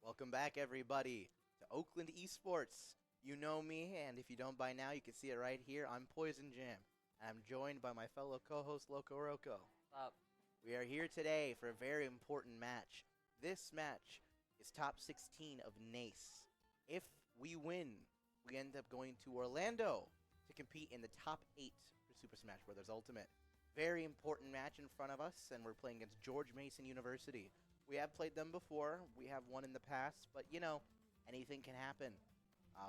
Welcome back, everybody, to Oakland Esports. You know me, and if you don't by now, you can see it right here. I'm Poison Jam, and I'm joined by my fellow co-host, Loco Roco. What's up? We are here today for a very important match. This match is top 16 of NACE. If we win, we end up going to Orlando to compete in the top 8 for Super Smash Bros. Ultimate. Very important match in front of us, and we're playing against George Mason University. We have played them before. We have won in the past, but you know, anything can happen.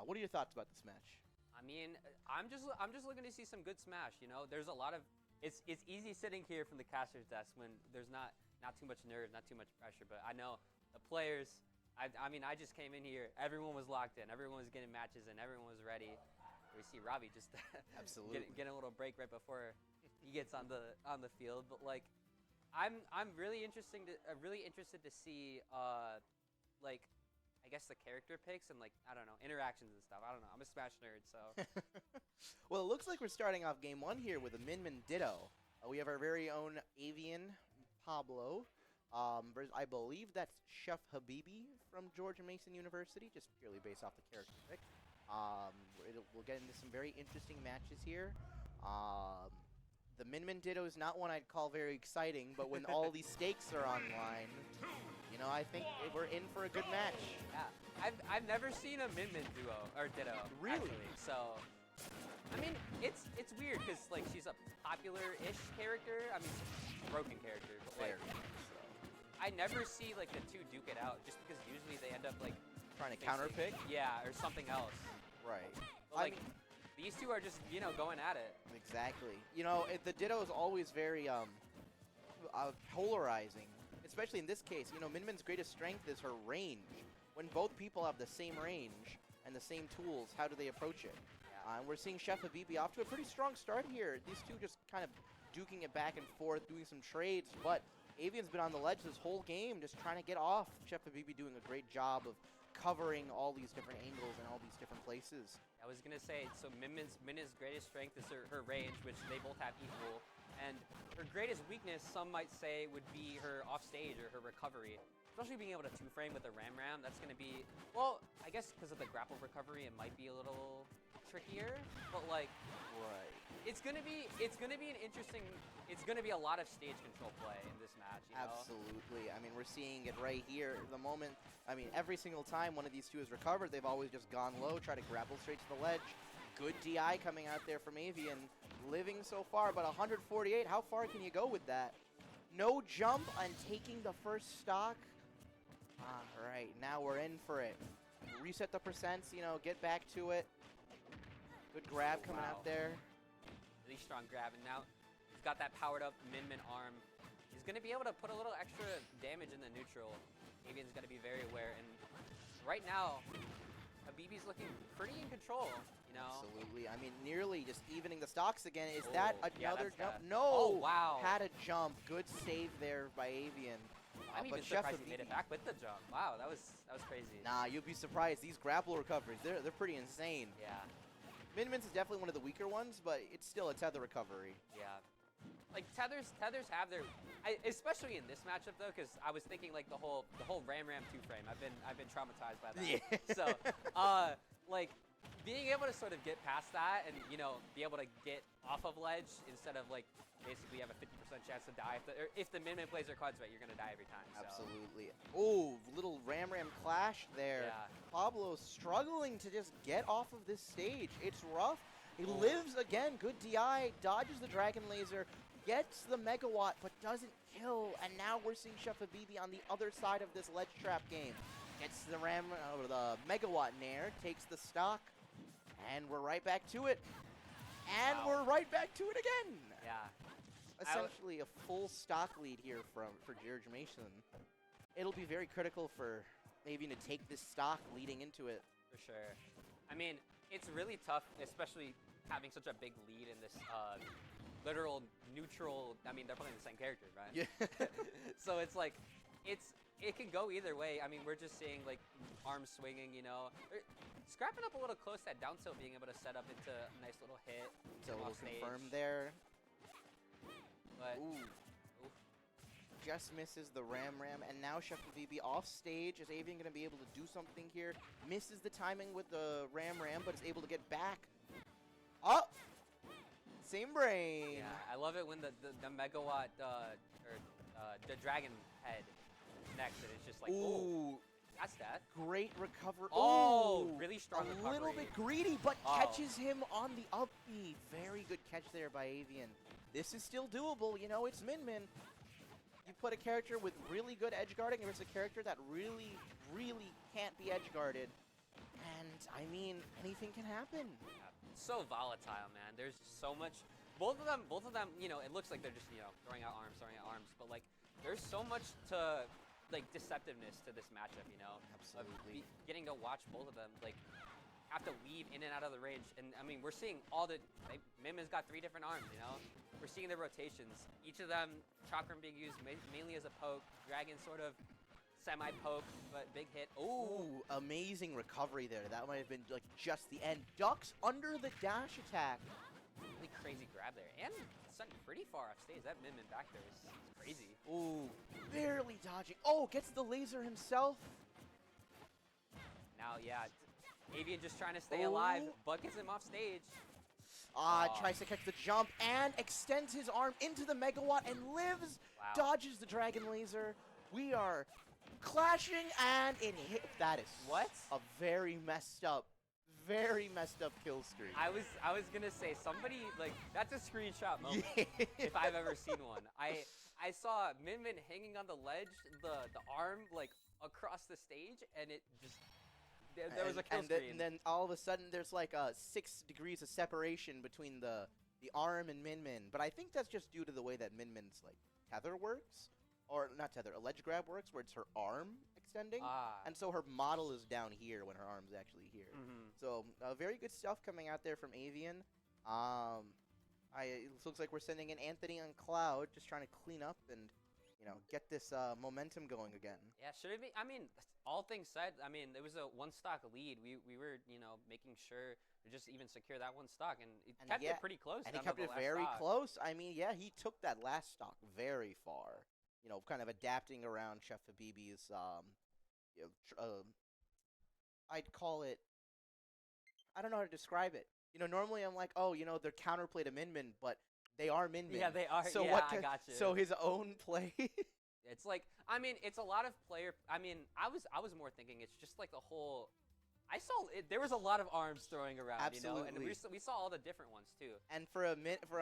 What are your thoughts about this match? I mean, I'm just looking to see some good Smash. You know, there's a lot of it's easy sitting here from the caster's desk when there's not too much nerves, not too much pressure. But I know the players. I mean, I just came in here. Everyone was locked in. Everyone was getting matches in. Everyone was ready. We see Robbie just Absolutely getting a little break right before he gets on the field. But like, I'm really interested to see like, I guess the character picks and like, I don't know, interactions and stuff. I don't know. I'm a Smash nerd, so. Well, it looks like we're starting off game 1 here with a Min Ditto. We have our very own Avian Pablo. I believe that's Chef Habibi from George Mason University, just purely based off the character pick. We'll get into some very interesting matches here. The Min Ditto is not one I'd call very exciting, but when all these stakes are online, you know, I think we're in for a good match. Yeah, I've never seen a Min duo or Ditto. Really? Actually, so. I mean, it's weird because like she's a popular-ish character. I mean, she's a broken character, but like, I never see like the two duke it out just because usually they end up like trying to counter pick. Yeah, or something else. Right. But, like, these two are just, you know, going at it. Exactly. You know, the Ditto is always very polarizing, especially in this case. You know, Min's greatest strength is her range. When both people have the same range and the same tools, how do they approach it? Yeah. And we're seeing Chef Habibi off to a pretty strong start here. These two just kind of duking it back and forth, doing some trades, but Avian's been on the ledge this whole game, just trying to get off. Chef Habibi doing a great job of covering all these different angles and all these different places. I was gonna say, so Min's greatest strength is her range, which they both have equal, and her greatest weakness, some might say, would be her offstage or her recovery. Especially being able to two-frame with the Ram, that's gonna be, well, I guess because of the grapple recovery, it might be a little trickier, but like, right, it's gonna be an interesting, it's gonna be a lot of stage control play in this match, you know? Absolutely. I mean, we're seeing it right here. The moment, I mean, every single time one of these two has recovered, they've always just gone low, try to grapple straight to the ledge. Good DI coming out there from Avian, living so far, but 148, how far can you go with that? No jump and taking the first stock. All right, now we're in for it. Reset the percents, you know, get back to it. Good grab coming out there. Really strong grab, and now he's got that powered up Min arm. He's going to be able to put a little extra damage in the neutral. Avian's got to be very aware, and right now, Habibi's looking pretty in control, you know? Absolutely. I mean, nearly just evening the stocks again. Is that another jump? No! Oh, wow. Had a jump. Good save there by Avian. I'm even surprised he made it back with the jump. Wow, that was crazy. Nah, you'll be surprised. These grapple recoveries, they're pretty insane. Yeah. Min's is definitely one of the weaker ones, but it's still a tether recovery. Yeah. Like tethers have their, especially in this matchup though, because I was thinking like the whole Ram two-frame. I've been traumatized by that. Yeah. So, like being able to sort of get past that and, you know, be able to get off of ledge instead of like basically have a 50% chance to die. If the Min plays their cards right, you're gonna die every time. So. Absolutely. Oh, little Ram clash there. Yeah. Pablo struggling to just get off of this stage. It's rough. He lives again. Good DI. Dodges the Dragon Laser. Gets the Megawatt, but doesn't kill. And now we're seeing Chef Habibi on the other side of this ledge trap game. Gets the the Megawatt Nair. Takes the stock. And we're right back to it. And we're right back to it again. Yeah. Essentially a full stock lead here for George Mason. It'll be very critical for Avian to take this stock leading into it. For sure. I mean, it's really tough, especially having such a big lead in this literal neutral. I mean, they're playing the same characters, right? Yeah. So it's like, it can go either way. I mean, we're just seeing like arms swinging, you know. Scrapping up a little close, that down tilt being able to set up into a nice little hit. So we'll confirm there. But ooh. just misses the Ram, and now Chef VB off stage. Is Avian going to be able to do something here? Misses the timing with the Ram, but is able to get back. Oh! Same brain. Yeah, I love it when the megawatt the dragon head connects and it's just like, ooh, that's that. Great recovery. Oh, really strong recovery. A little bit greedy, but catches him on the up B. Very good catch there by Avian. This is still doable. You know, it's Min Min. You put a character with really good edge guarding versus a character that really, really can't be edge guarded. And, I mean, anything can happen. So volatile, man. There's so much. Both of them, you know, it looks like they're just, you know, throwing out arms. But, like, there's so much to, like, deceptiveness to this matchup, you know? Absolutely. Getting to watch both of them, like, have to weave in and out of the range. And, I mean, we're seeing all the, Mimmin's got 3 different arms, you know? We're seeing the rotations. Each of them, Chakram being used mainly as a poke, Dragon sort of semi-poke, but big hit. Ooh, amazing recovery there. That might have been, like, just the end. Ducks under the dash attack. Really crazy grab there. And sent pretty far off stage. That Min back there is crazy. Ooh, barely dodging. Oh, gets the laser himself. Now, yeah, Avian just trying to stay alive, but gets him off stage. Tries to catch the jump and extends his arm into the megawatt and lives. Wow. Dodges the dragon laser. We are clashing and it hit. That is what? A very messed up kill streak. I was gonna say somebody like that's a screenshot moment if I've ever seen one. I saw Min hanging on the ledge, the arm like across the stage, and it just there was a kill screen. And then all of a sudden there's like 6 degrees of separation between the arm and Min. But I think that's just due to the way that Min's like tether works. Or not tether, a ledge grab works where it's her arm extending. And so her model is down here when her arm's actually here. So very good stuff coming out there from Avian. It looks like we're sending in Anthony on Cloud, just trying to clean up and, you know, get this momentum going again. Yeah, should it be? I mean, all things said, I mean, it was a 1-stock lead. We were, you know, making sure to just even secure that 1 stock, and it kept it pretty close. And he kept it very close. I mean, yeah, he took that last stock very far. You know, kind of adapting around Chef Habibi's, you know, I'd call it, I don't know how to describe it. You know, normally I'm like, oh, you know, they're counterplay to Min, but they are Min. Yeah, they are. So yeah, I got you. So his own play. It's like, I mean, it's a lot of player. I mean, I was more thinking it's just like the whole. I saw it, there was a lot of arms throwing around, Absolutely. you know, and we saw all the different ones too. And for a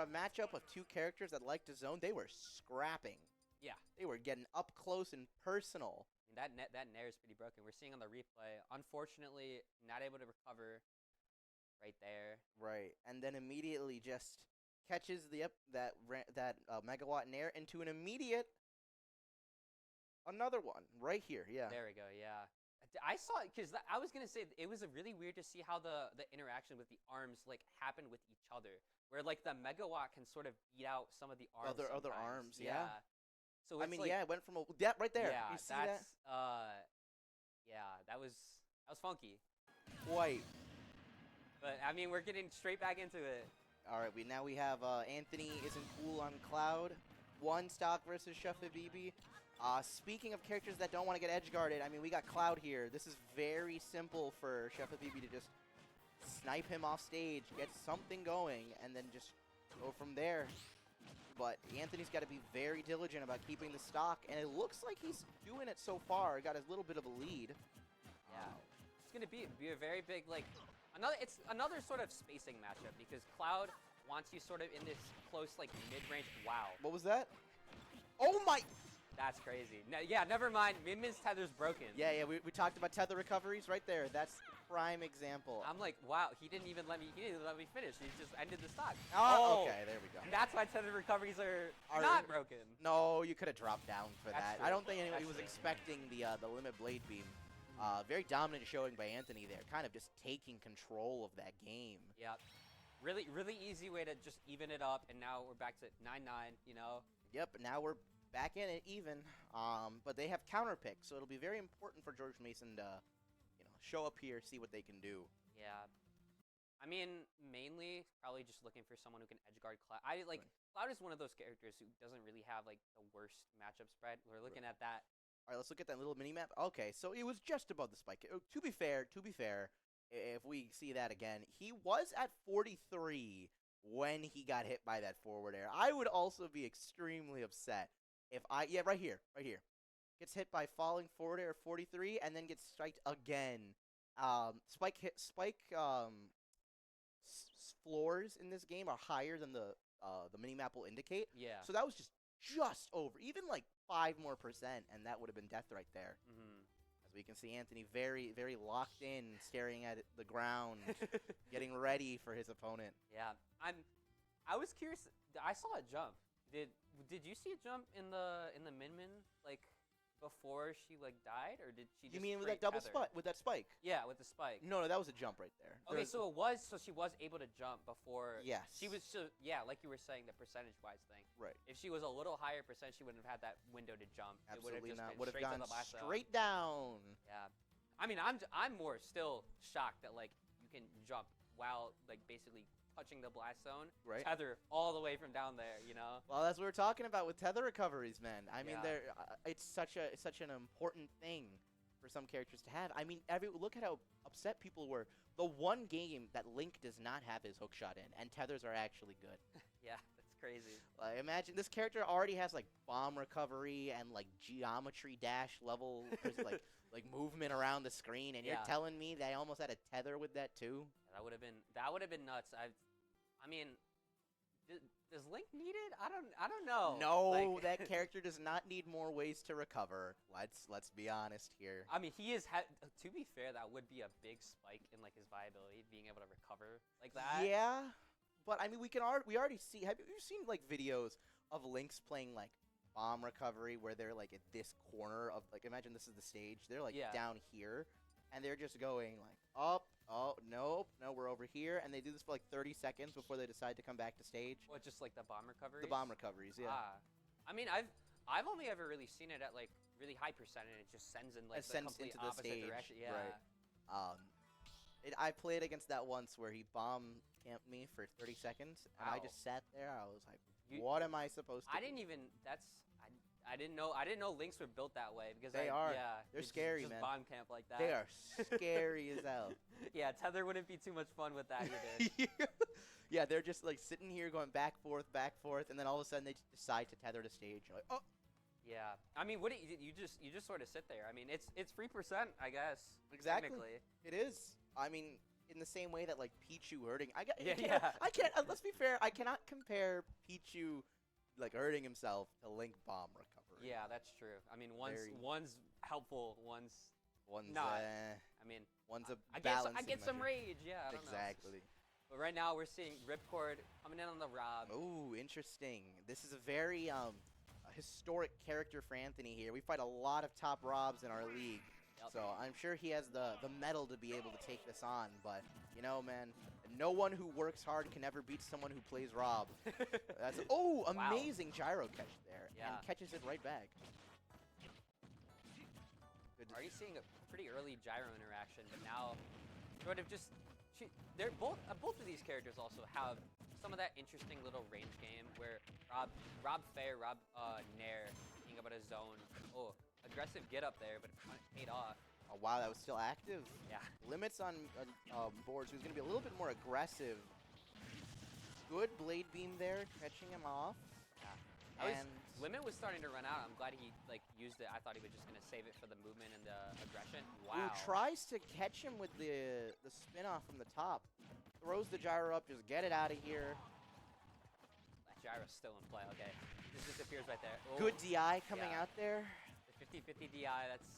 matchup of 2 characters that like to zone, they were scrapping. Yeah, they were getting up close and personal. And that Nair is pretty broken. We're seeing on the replay. Unfortunately, not able to recover. Right there. Right, and then immediately just catches that megawatt Nair into an immediate another one right here. Yeah. There we go. Yeah. I saw it because I was gonna say it was really weird to see how the interaction with the arms like happened with each other, where like the megawatt can sort of beat out some of the arms. Other arms. Yeah. So I mean, like, yeah, it went from that right there. Yeah, you see that? Yeah, that was funky. Quite. But I mean, we're getting straight back into it. All right, now we have Anthony isn't cool on Cloud, 1 stock versus Chef Habibi. Speaking of characters that don't want to get edge guarded, I mean, we got Cloud here. This is very simple for Chef Habibi to just snipe him off stage, get something going, and then just go from there. But Anthony's got to be very diligent about keeping the stock, and it looks like he's doing it so far. Got a little bit of a lead. Yeah, it's gonna be a very big like it's another sort of spacing matchup because Cloud wants you sort of in this close like mid-range. Wow. What was that? Oh my! That's crazy. No, yeah, never mind. Min's tether's broken. Yeah, we talked about tether recoveries right there. That's prime example. I'm like, wow, he didn't even let me finish. He just ended the stock. Oh, okay, there we go. And that's why tether recoveries are not broken. No, you could have dropped down for that. True. I don't think anybody was expecting the limit blade beam. Very dominant showing by Anthony there, kind of just taking control of that game. Yep. Really, really easy way to just even it up, and now we're back to 9-9, you know? Yep, now we're back in it even. But they have counter picks, so it'll be very important for George Mason to, you know, show up here, see what they can do. Yeah. I mean, mainly probably just looking for someone who can edge guard Cloud. Right. Cloud is one of those characters who doesn't really have like the worst matchup spread. We're looking at that. All right, let's look at that little mini map. Okay, so it was just above the spike. To be fair, if we see that again, he was at 43 when he got hit by that forward air. I would also be extremely upset if right here, gets hit by falling forward air 43 and then gets striked again. Spike floors in this game are higher than the mini map will indicate. Yeah. So that was just over, even like 5% more, and that would have been death right there. As we can see, Anthony very, very locked in, staring at the ground, getting ready for his opponent. Yeah, I was curious. I saw a jump. Did you see a jump in the Min like before she like died, or did she? Just You mean with straight that double tether? spike? With that spike? Yeah, with the spike. No, that was a jump right there. Okay, so she was able to jump before. Yes. She was yeah, like you were saying, the percentage-wise thing. Right. If she was a little higher percent, she wouldn't have had that window to jump. Absolutely it not. would have Would have gone gone straight to the blast zone. straight down. Yeah. I mean, I'm more still shocked that like you can jump while like basically touching the blast zone, Right. tether all the way from down there. You know. Well, that's what we're talking about with tether recoveries, man. I mean, Yeah. it's such an important thing for some characters to have. I mean, look at how upset people were. The one game that Link does not have his hook shot in, and tethers are actually good. Yeah, that's crazy. Imagine this character already has like bomb recovery and like geometry dash level like movement around the screen, and you're Yeah. telling me they almost had a tether with that too? That would have been nuts. I mean, does Link need it? I don't know. No, Like, that character does not need more ways to recover. Let's be honest here. I mean, he is. To be fair, that would be a big spike in like his viability, being able to recover like that. Yeah, but I mean, we already see. Have you seen like videos of Links playing like bomb recovery where they're like at this corner of like, imagine this is the stage. They're like Yeah. down here, and they're just going like up. Oh no, we're over here, and they do this for like 30 seconds before they decide to come back to stage. Well, just like the bomb recovery. The bomb recoveries, yeah. I mean, I've only ever really seen it at like really high percent, and it just sends in like It the sends complete into the opposite stage, direction. Yeah. right. I played against that once where he bomb camped me for 30 seconds, and I Wow. just sat there. I was like, You- what am I supposed to I do? didn't even. I didn't know Links were built that way because They are. Yeah, They're it's scary, just man. Bomb camp like that. They are scary as hell. Yeah, tether wouldn't be too much fun with that either. Yeah, they're just like sitting here going back, forth, and then all of a sudden they just decide to tether to stage. You're like, oh, Yeah, I mean, what do you just sort of sit there? I mean, it's 3%, I guess. exactly. Technically. It is. I mean, in the same way that like Pichu hurting, I Yeah. can't. Let's be fair. I cannot compare Pichu like hurting himself to Link bomb recovery. Yeah, that's true. I mean, Very- one's helpful, one's One's not. I one's a I balancing get some measure. rage. Yeah, I don't know. Exactly. But right now we're seeing Ripcord coming in on the Rob. Oh, interesting. This is a very historic character for Anthony here. We fight a lot of top Robs in our league. Yep. So I'm sure he has the metal to be able to take this on. But, you know, man, no one who works hard can ever beat someone who plays Rob. That's Wow. amazing gyro catch there. Yeah. And catches it right back. Good. Already seeing a pretty early gyro interaction, but now sort of just they're both of these characters also have some of that interesting little range game where Rob Fair, Nair being able to zone. Oh, aggressive get up there, but it paid off. Oh, wow, that was still active. Yeah. Limits on boards. He was going to be a little bit more aggressive. Good blade beam there, catching him off. Yeah. And Limit was starting to run out. I'm glad he like used it. I thought he was just gonna save it for the movement and the aggression. who Wow. tries to catch him with the spin-off from the top. Throws the gyro up, just get it out of here. That gyro's still in play. Okay. This disappears right there. Oh, Good DI coming yeah. out there. The 50-50 DI. That's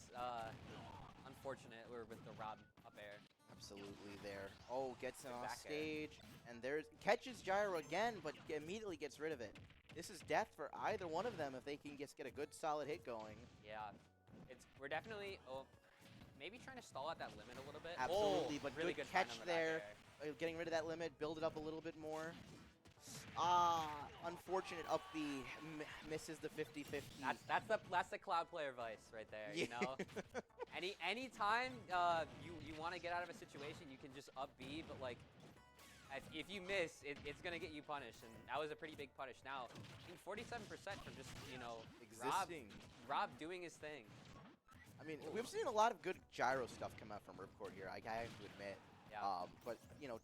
unfortunate. We're with the Rob up air. Absolutely there. Oh, gets him Good off back air. stage. And there's catches gyro again, but immediately gets rid of it. This is death for either one of them if they can just get a good solid hit going. Yeah. We're definitely maybe trying to stall out that limit a little bit. Absolutely, Oh, but really good find catch on the back there. air. Getting rid of that limit, build it up a little bit more. Unfortunate up B, misses the 50-50. That's the Cloud player vice right there. You know, any time you want to get out of a situation, you can just up B, but like If you miss, it's gonna get you punished, and that was a pretty big punish. Now, I think 47% from just Existing. Rob doing his thing. I mean, we've seen a lot of good gyro stuff come out from Ripcord here. I have to admit. Yeah. But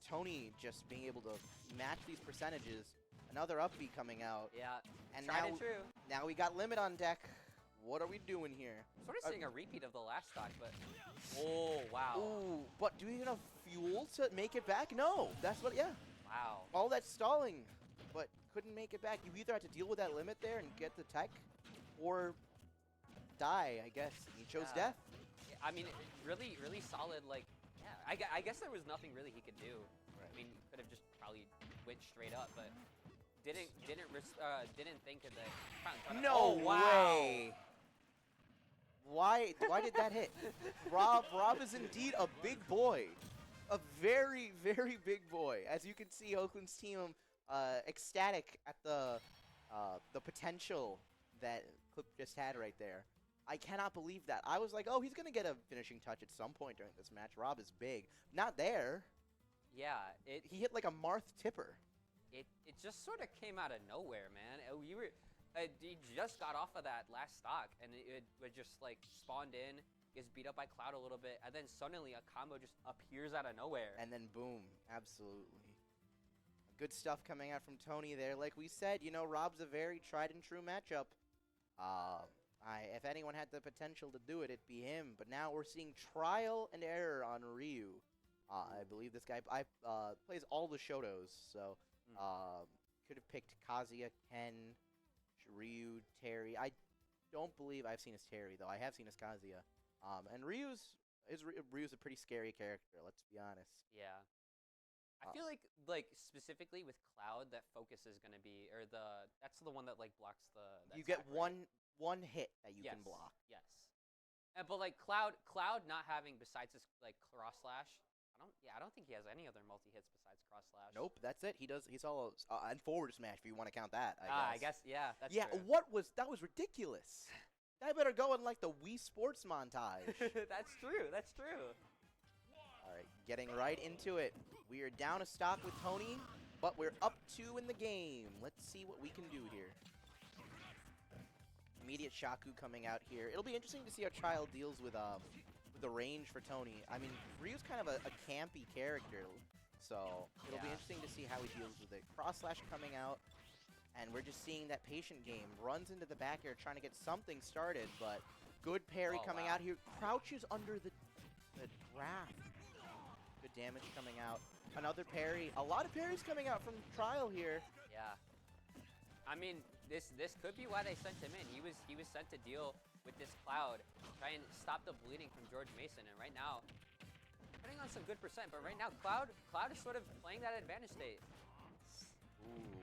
Tony just being able to match these percentages. Another up B coming out. Yeah. And tried and true. now we got Limit on deck. What are we doing here? Sort of seeing a repeat of the last stock, but oh wow. Ooh, but do we have enough fuel to make it back? No, that's what. Yeah. Wow. All that stalling, but couldn't make it back. You either had to deal with that limit there and get the tech, or die. I guess he chose death. I mean, really, really solid. Like, yeah. I guess there was nothing really he could do. Right. I mean, he could have just probably went straight up, but didn't think of the. No wow. way. Why did that hit? Rob is indeed a big boy. A very, very big boy. As you can see, Oakland's team ecstatic at the potential that Clip just had right there. I cannot believe that. I was like, oh, he's going to get a finishing touch at some point during this match. Rob is big. Not there. Yeah. He hit like a Marth tipper. It just sort of came out of nowhere, man. He just got off of that last stock, and it just like spawned in, gets beat up by Cloud a little bit, and then suddenly a combo just appears out of nowhere. And then boom, absolutely. Good stuff coming out from Tony there. Like we said, Rob's a very tried and true matchup. If anyone had the potential to do it, it'd be him. But now we're seeing trial and error on Ryu. I believe this guy plays all the Shotos, so could have picked Kazuya, Ken, Ryu, Terry. I don't believe I've seen his Terry, though. I have seen his Kazuya. And Ryu's a pretty scary character, let's be honest. Yeah. I feel like specifically with Cloud, that focus is going to be, that's the one that like blocks the. You get one hit that you can block. Yes. But like Cloud not having besides his like cross slash, I don't think he has any other multi hits besides cross slash. Nope, that's it. He's all and forward smash if you want to count that. I guess yeah. That's yeah. true. That was ridiculous. I better go in like the Wii Sports montage. That's true. That's true. All right, getting right into it. We are down a stock with Tony, but we're up 2 in the game. Let's see what we can do here. Immediate Shaku coming out here. It'll be interesting to see how Trial deals with the range for Tony. I mean, Ryu's kind of a campy character, so it'll be interesting to see how he deals with it. Cross slash coming out, and we're just seeing that patient game. Runs into the back air trying to get something started, but good parry coming out here. Crouches under the graph. Good damage coming out. Another parry. A lot of parries coming out from Trial here. Yeah. I mean, this could be why they sent him in. He was sent to deal with this Cloud, try and stop the bleeding from George Mason. And right now, putting on some good percent, but right now Cloud is sort of playing that advantage state. Ooh,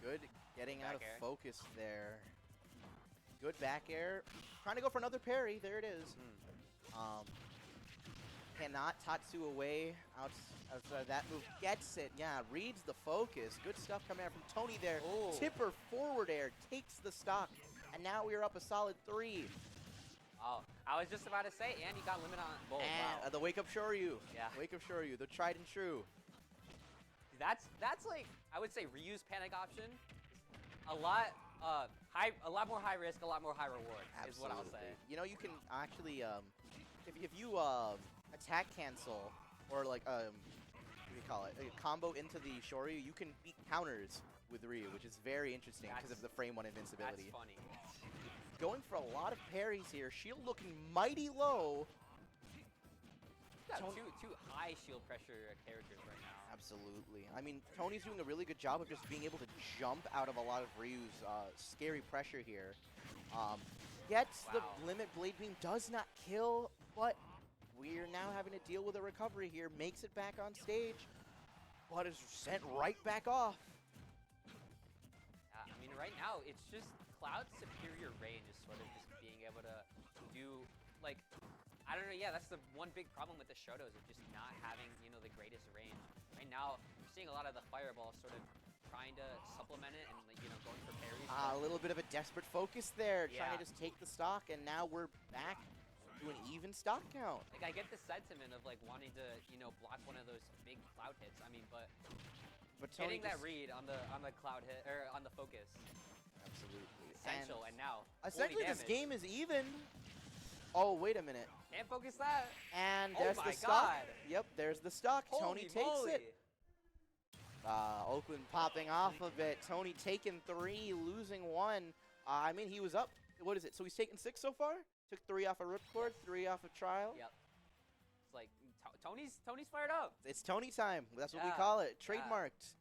good getting out of focus there. Good back air. Trying to go for another parry. There it is. Cannot Tatsu away outside that move. Gets it. Yeah, reads the focus. Good stuff coming out from Tony there. Ooh. Tipper forward air. Takes the stock. And now we're up a solid 3. Oh, I was just about to say, and he got limit on both. And the Wake Up Shoryu. Yeah. Wake Up Shoryu. The tried and true. That's like, I would say Ryu's panic option. A lot more high risk, a lot more high reward. Absolutely. Is what I'll say. You can actually, if you attack cancel or like what do you call it, a combo into the Shoryu, you can beat counters with Ryu, which is very interesting because of the frame 1 invincibility. That's funny. Going for a lot of parries here. Shield looking mighty low. Got two high shield pressure characters right now. Absolutely. I mean, Tony's doing a really good job of just being able to jump out of a lot of Ryu's scary pressure here. Gets the limit blade beam, does not kill, but we're now having to deal with a recovery here. Makes it back on stage, but is sent right back off. I mean, right now, it's just Cloud's superior range is sort of just being able to do, like, I don't know, yeah, that's the one big problem with the Shotos, of just not having, the greatest range. Right now, we're seeing a lot of the fireballs sort of trying to supplement it and, like, going for parries. A little bit of a desperate focus there, trying to just take the stock, and now we're back to an even stock count. Like, I get the sentiment of, like, wanting to, you know, block one of those big cloud hits. I mean, but Tony getting that read on the cloud hit, or on the focus. Absolutely. Essential, and now, Essentially, holy this damage. game is even. Oh, wait a minute. Can't focus that. And Oh there's my the stock. God. Yep, there's the stock. Tony Holy takes moly. it. Oakland popping off of it. Tony taking 3, losing 1. I mean, he was up. What is it? So he's taken 6 so far? Took 3 off of Ripcord, 3 off of Trial. Yep. It's like, Tony's fired up. It's Tony time. That's what we Yeah, call it. yeah. Trademarked.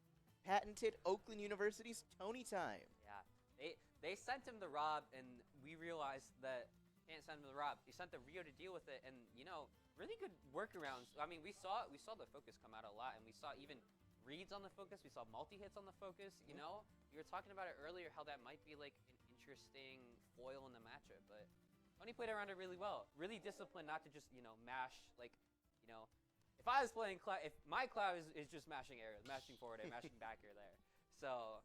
Patented Oakland University's Tony time. Yeah. They sent him the Rob, and we realized that can't send him the Rob. He sent the Rio to deal with it, and, you know, really good workarounds. I mean, we saw the focus come out a lot, and we saw even reads on the focus. We saw multi-hits on the focus, you know? You were talking about it earlier, how that might be, like, an interesting foil in the matchup, but Tony played around it really well. Really disciplined not to just, you know, mash, like, you know, if I was playing Cloud, if my Cloud is just mashing air, mashing forward air, mashing back air there. So,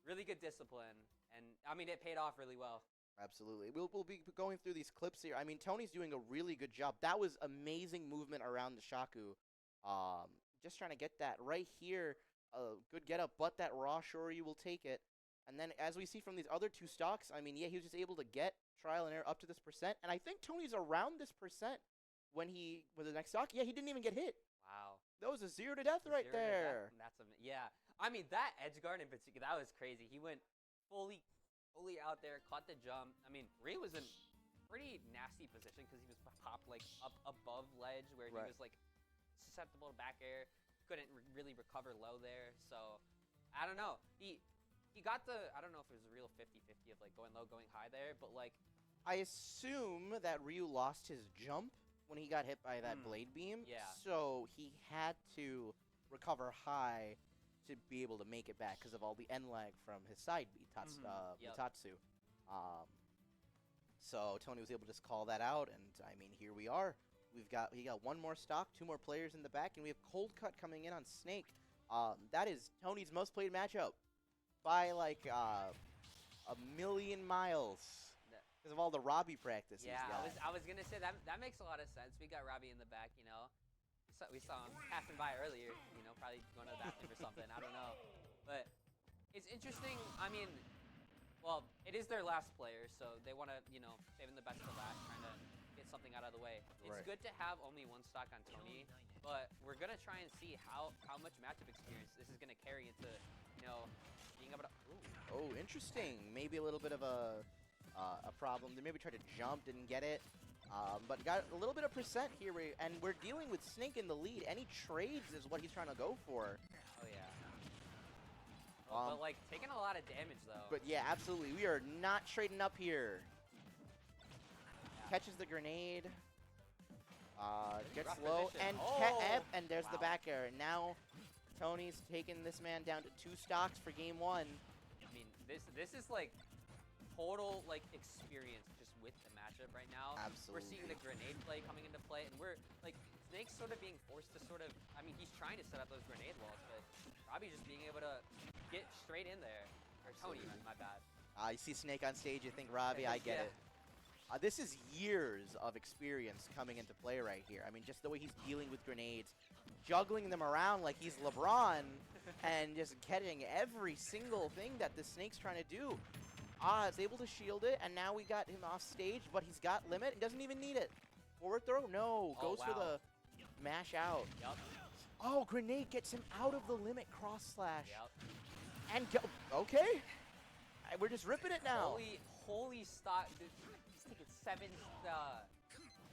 really good discipline, and, I mean, it paid off really well. Absolutely. We'll be going through these clips here. I mean, Tony's doing a really good job. That was amazing movement around the Shaku. Just trying to get that right here. Good get up, but that raw Shoryu will take it. And then as we see from these other 2 stocks, I mean, yeah, he was just able to get Trial and Error up to this percent. And I think Tony's around this percent with the next stock. Yeah, he didn't even get hit. Wow. That was a 0 to death right there. Yeah. I mean, that edge guard in particular, that was crazy. He went fully out there, caught the jump. I mean, Ray was in pretty nasty position because he was popped like up above ledge where he was like susceptible to back air. Couldn't really recover low there. So, I don't know. He got I don't know if it was a real 50-50 of like going low, going high there, but like. I assume that Ryu lost his jump when he got hit by that blade beam. Yeah. So he had to recover high to be able to make it back because of all the end lag from his side beat, Mitatsu. So Tony was able to just call that out, and I mean, here we are. He got 1 more stock, 2 more players in the back, and we have Cold Cut coming in on Snake. That is Tony's most played matchup by like a million miles because of all the Robbie practice. Yeah, I was gonna say that makes a lot of sense. We got Robbie in the back, you know. We saw him passing by earlier, you know, probably going to the bathroom or something. I don't know. But it's interesting. I mean, well, it is their last player, so they want to, you know, saving the best for last, trying to get something out of the way. It's good to have only 1 stock on Tony, but we're going to try and see how much matchup experience this is going to carry into, you know, being able to... Ooh. Oh, interesting. Maybe a little bit of a problem. They maybe tried to jump, didn't get it. But got a little bit of percent here, and we're dealing with Snake in the lead. Any trades is what he's trying to go for. Oh, yeah. But, like, taking a lot of damage, though. But, yeah, absolutely. We are not trading up here. Yeah. Catches the grenade. Gets low. And, and there's the back air. And now Tony's taking this man down to 2 stocks for game 1. I mean, this is, like, total, like, experience just with the matchup right now. Absolutely. We're seeing the grenade play coming into play, and we're, like, Snake's sort of being forced to sort of, I mean, he's trying to set up those grenade walls, but Robbie just being able to get straight in there. Or Tony, my bad. You see Snake on stage, you think Robbie, I get it. This is years of experience coming into play right here. I mean, just the way he's dealing with grenades, juggling them around like he's LeBron, and just getting every single thing that the Snake's trying to do. Is able to shield it, and now we got him off stage, but he's got limit. He doesn't even need it. Forward throw? No. Goes for the mash out. Yep. Oh, grenade gets him out of the limit cross slash. Yep. And go. Okay. We're just ripping it now. Holy stock. He's taking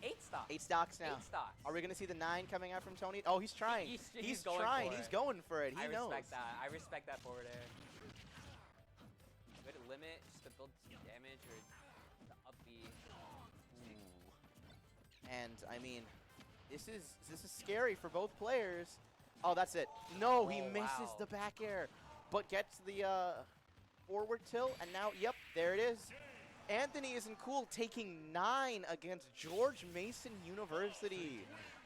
8 stocks. 8 stocks now. 8 stocks. Are we going to see the 9 coming out from Tony? Oh, he's trying. He's trying. He's going for it. He knows. I respect that forward air. Good limit just to build some damage or the up B. And I mean, this is scary for both players. Oh, that's it. No, he misses the back air, but gets the forward tilt, and now, yep, there it is. Anthony isn't cool, taking 9 against George Mason University,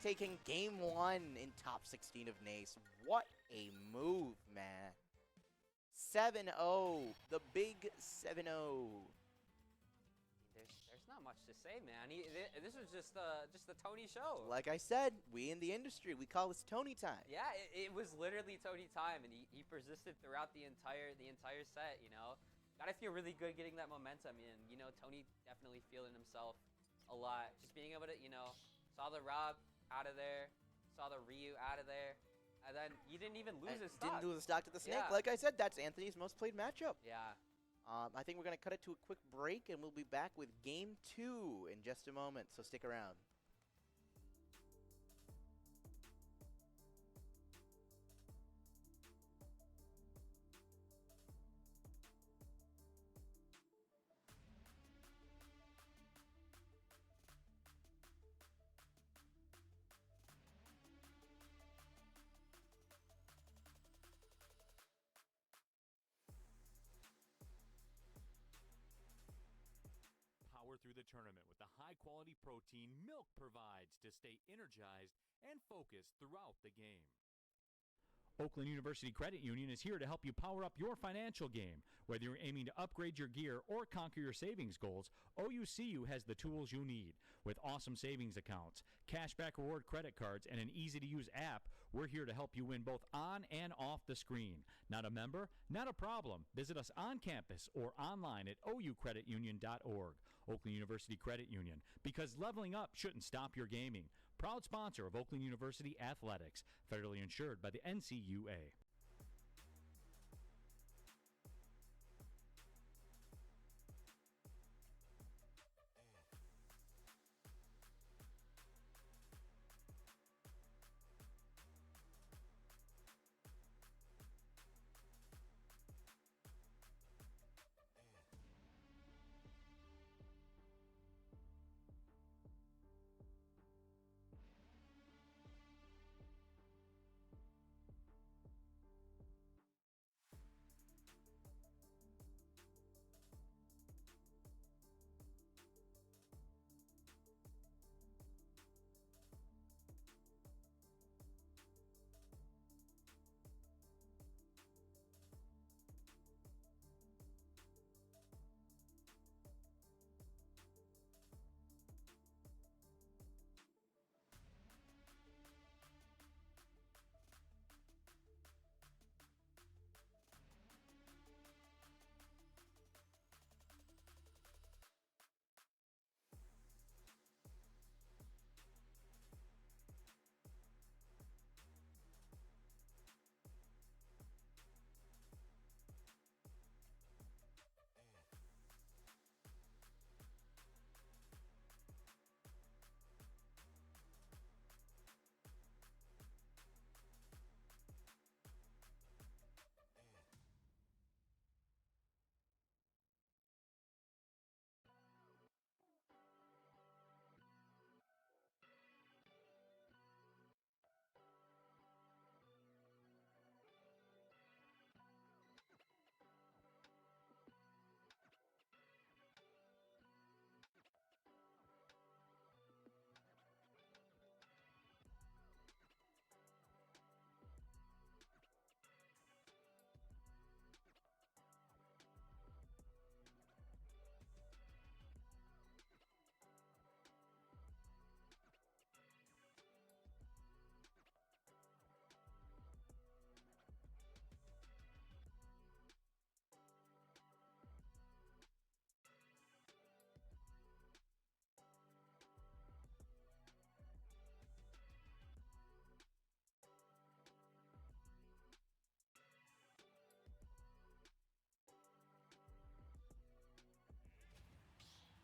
taking game 1 in top 16 of NACE. What a move, man. 7-0, the big 7-0. There's not much to say, man. This was just the Tony show. Like I said, we in the industry, we call this Tony time. Yeah, it was literally Tony time, and he persisted throughout the entire set. You know, gotta feel really good getting that momentum in. You know, Tony definitely feeling himself a lot. Just being able to, you know, saw the Rob out of there, saw the Ryu out of there, and then he didn't even lose his stock. Didn't lose a stock to the Snake. Yeah. Like I said, that's Anthony's most played matchup. Yeah. I think we're going to cut it to a quick break, and we'll be back with Game 2 in just a moment, so stick around. Through the tournament with the high-quality protein milk provides to stay energized and focused throughout the game. Oakland University Credit Union is here to help you power up your financial game. Whether you're aiming to upgrade your gear or conquer your savings goals, OUCU has the tools you need. With awesome savings accounts, cashback reward credit cards, and an easy-to-use app, we're here to help you win both on and off the screen. Not a member? Not a problem. Visit us on campus or online at oucreditunion.org. Oakland University Credit Union, because leveling up shouldn't stop your gaming. Proud sponsor of Oakland University Athletics, federally insured by the NCUA.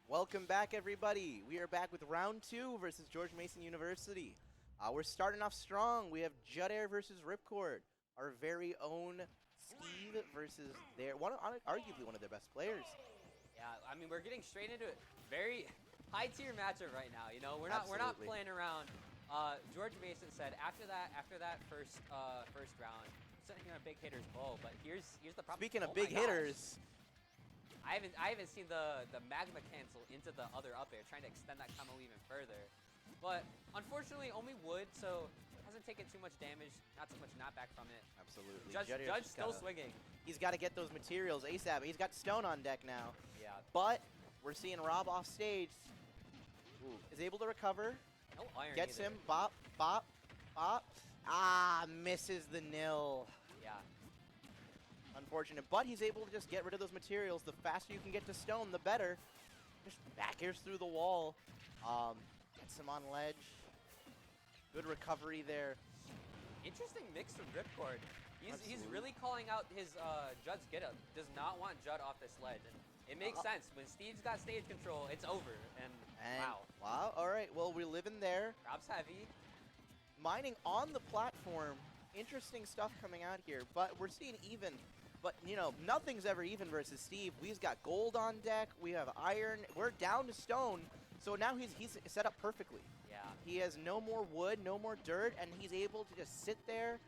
Welcome back, everybody. We are back with round 2 versus George Mason University. We're starting off strong. We have Judair versus Ripcord, our very own Steve versus arguably one of their best players. Yeah, I mean, we're getting straight into it. Very high-tier matchup right now. You know, we're not playing around. George Mason said after that first round, sending a big hitter's bowl. But here's the problem. Speaking of big hitters. I haven't seen the magma cancel into the other up air, trying to extend that combo even further. But unfortunately, only wood, so hasn't taken too much damage, not too much knockback from it. Absolutely. Judge still swinging. He's got to get those materials ASAP. He's got stone on deck now. Yeah. But We're seeing Rob off stage. Ooh, is able to recover. No iron Gets either. him. Bop, bop, bop. Ah, misses the nil. Yeah. Unfortunate, but he's able to just get rid of those materials. The faster you can get to stone, the better. Just back airs through the wall. Gets him on ledge. Good recovery there. Interesting mix from Ripcord. He's Absolutely. really calling out his Judd's get up. Does not want Judd off this ledge. And it makes sense. When Steve's got stage control, it's over. And wow. Wow. All right. Well, we're living there. Rob's heavy. Mining on the platform. Interesting stuff coming out here. But we're seeing even. But, you know, nothing's ever even versus Steve. We've got gold on deck. We have iron. We're down to stone. So now he's set up perfectly. Yeah. He has no more wood, no more dirt, and he's able to just sit there,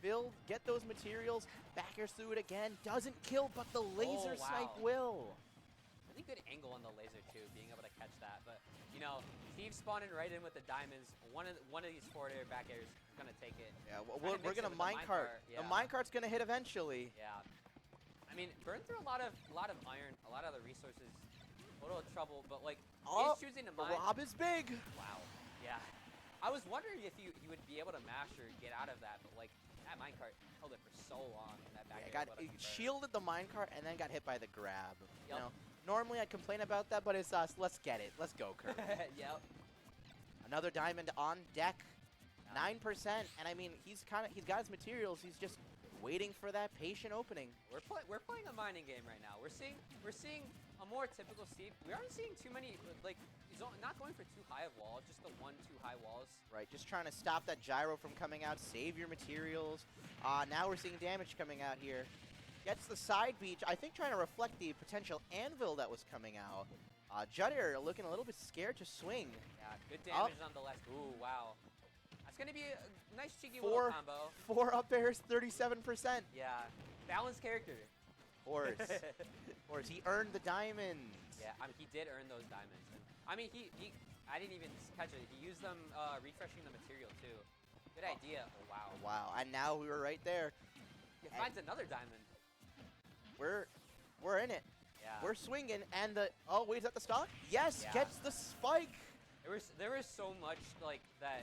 build, get those materials, back airs through it again. Doesn't kill, but the laser wow. snipe will. Really good angle on the laser too, being able to catch that. But you know, Steve spawning right in with the diamonds. One of these forward air back airs is gonna take it. Yeah, well, Kinda we're mix it gonna with the minecart. Yeah. The minecart's gonna hit eventually. Yeah. I mean, burn through a lot of iron, a lot of the resources. A little trouble, but like he's choosing to mine. Rob is big. Wow. Yeah. I was wondering if you would be able to mash or get out of that, but like that minecart held it for so long. And that back Yeah, air it shielded the minecart and then got hit by the grab. You Yep. know, normally I complain about that, but it's us. Let's get it. Let's go, Kirby. Yep. Another diamond on deck. Yeah. 9%, and I mean he's got his materials. He's just waiting for that patient opening. We're playing a mining game right now. We're seeing a more typical Steve. We aren't seeing too many like he's not going for too high of walls, just the 1-2 high walls. Right, just trying to stop that gyro from coming out. Save your materials. Now we're seeing damage coming out here. Gets the side beach. I think trying to reflect the potential anvil that was coming out. Judder looking a little bit scared to swing. Yeah, good damage nonetheless. Ooh, wow. That's gonna be a nice cheeky little combo. 4 up airs, 37%. Yeah, balanced character. Of course, he earned the diamonds. Yeah, I mean he did earn those diamonds. And, I mean I didn't even catch it. He used them refreshing the material too. Good idea. Oh wow. Wow, and now we were right there. He finds another diamond. We're in it. Yeah. We're swinging, and wait, is that the stock? Yes, Yeah. gets the spike. There was so much like that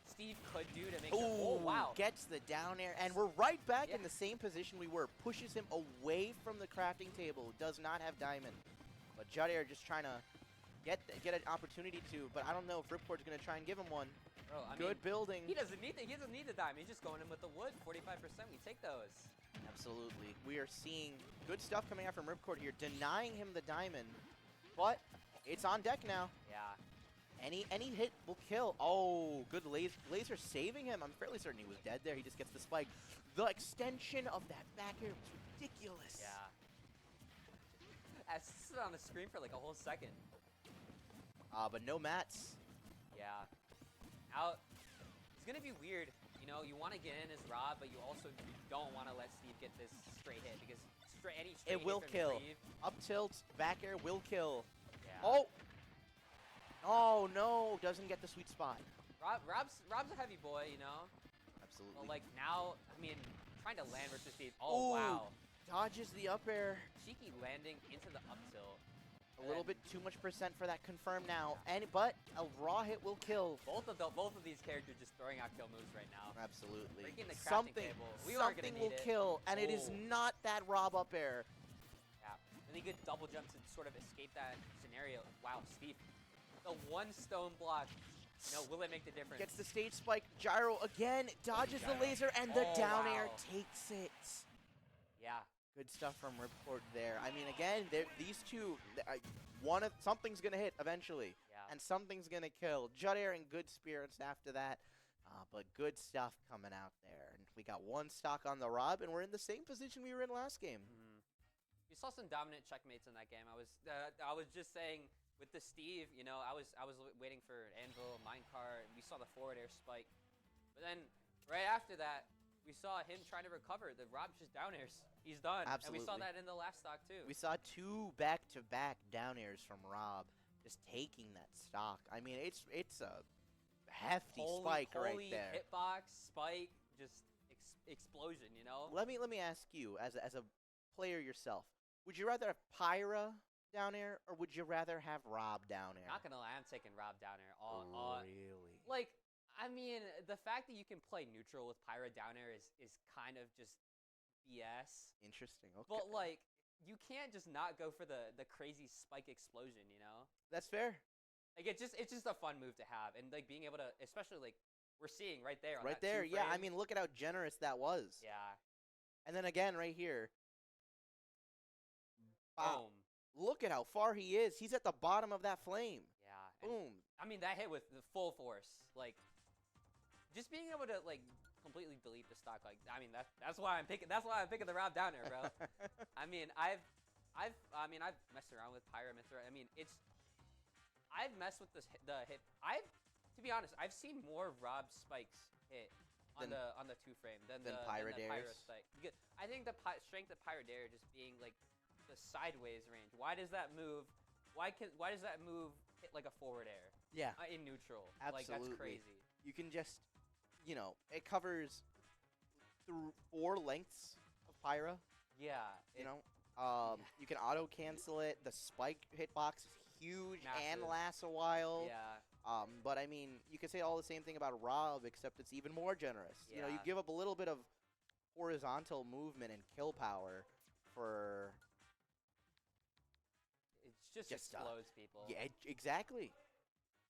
Steve could do to make sure. Oh wow. Gets the down air, and we're right back Yeah. in the same position we were. Pushes him away from the crafting table. Does not have diamond, but Judair just trying to get an opportunity to. But I don't know if Ripcord's gonna try and give him one. Bro, I Good mean, building. He doesn't need the diamond. He's just going in with the wood. 45%. We take those. Absolutely. We are seeing good stuff coming out from Ripcord here, denying him the diamond, but it's on deck now. Yeah. Any hit will kill. Oh, good laser saving him. I'm fairly certain he was dead there. He just gets the spike. The extension of that back air was ridiculous. Yeah. I stood on the screen for like a whole second. But no mats. Yeah. Now, it's going to be weird. You know, you want to get in as Rob, but you also don't want to let Steve get this straight hit because any straight It will hit from kill. Steve, Up tilt, back air will kill. yeah. Oh! Oh, no. Doesn't get the sweet spot. Rob's a heavy boy, you know? Absolutely. But like now, I mean, trying to land versus Steve. Ooh. Oh, wow. Dodges the up air. Cheeky landing into the up tilt. A little bit too much percent for that confirm now. But a raw hit will kill. Both of these characters just throwing out kill moves right now. Absolutely. Breaking the crafting table. We aren't gonna Something need will it. kill, and it is Oh. not that Rob up air. Yeah. Really good double jumps and sort of escape that scenario. Wow, Steve. The one stone block. You know, will it make the difference? Gets the stage spike. Gyro again. Dodges the Gyro. laser, and the Oh, down air wow. takes it. Yeah. Good stuff from Ripcord there. I mean, again, these two, something's gonna hit eventually, Yeah. and something's gonna kill. Judair in good spirits after that, but good stuff coming out there. And we got one stock on the Rob, and we're in the same position we were in last game. We saw some dominant checkmates in that game. I was just saying with the Steve, you know, I was waiting for Anvil, Minecart, and we saw the forward air spike. But then right after that, we saw him trying to recover. The Rob just down airs. He's done. Absolutely. And we saw that in the last stock too. We saw 2 back-to-back down airs from Rob, just taking that stock. I mean, it's a hefty spike right there. Hitbox, spike, just explosion, you know? Let me ask you, as a player yourself, would you rather have Pyra down air, or would you rather have Rob down air? Not gonna lie, I'm taking Rob down air. Really? Like, I mean, the fact that you can play neutral with Pyra down air is kind of just BS. Interesting. Okay. But like, you can't just not go for the crazy spike explosion, you know? That's fair. Like it's just a fun move to have, and like being able to, especially like we're seeing right there. On Right that there. Yeah. I two-frame. mean, look at how generous that was. Yeah. And then again, right here. Wow. Boom. Look at how far he is. He's at the bottom of that flame. Yeah. And, Boom. I mean, that hit with the full force. Like, just being able to like completely delete the stock. Like, I mean, that's why I'm picking. That's why I'm picking the Rob down there, bro. I mean, I've messed around with Pyra Mithra. I mean, I've messed with the hit. To be honest, I've seen more Rob spikes hit on the two frame than the Pyra Pyra dares? spike. Because I think the strength of Pyra dare just being like the sideways range. Why does that move? Why does that move hit like a forward air? Yeah. In neutral. Absolutely. Like that's crazy. You can just, it covers through 4 lengths of Pyra. Yeah. You can auto cancel it. The spike hitbox is huge and Massive. lasts a while. Yeah. But I mean, you could say all the same thing about Rob, except it's even more generous. You Yeah. give up a little bit of horizontal movement and kill power for. It just Just, explodes people. Yeah, exactly.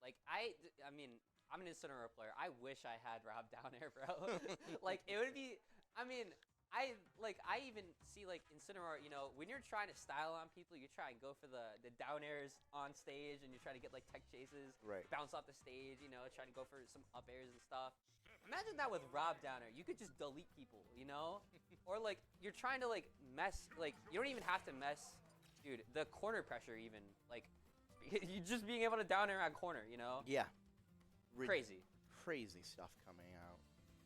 Like I mean, I'm an Incineroar player. I wish I had Rob down air, bro. Like it would be. I mean, I even see like Incineroar. When you're trying to style on people, you try and go for the down airs on stage, and you're trying to get like tech chases, Right. bounce off the stage. Trying to go for some up airs and stuff. Imagine that with Rob down air. You could just delete people, or like you're trying to like mess. Like you don't even have to mess, dude. The corner pressure even like. You just being able to down air on corner, Yeah. Crazy. Crazy stuff coming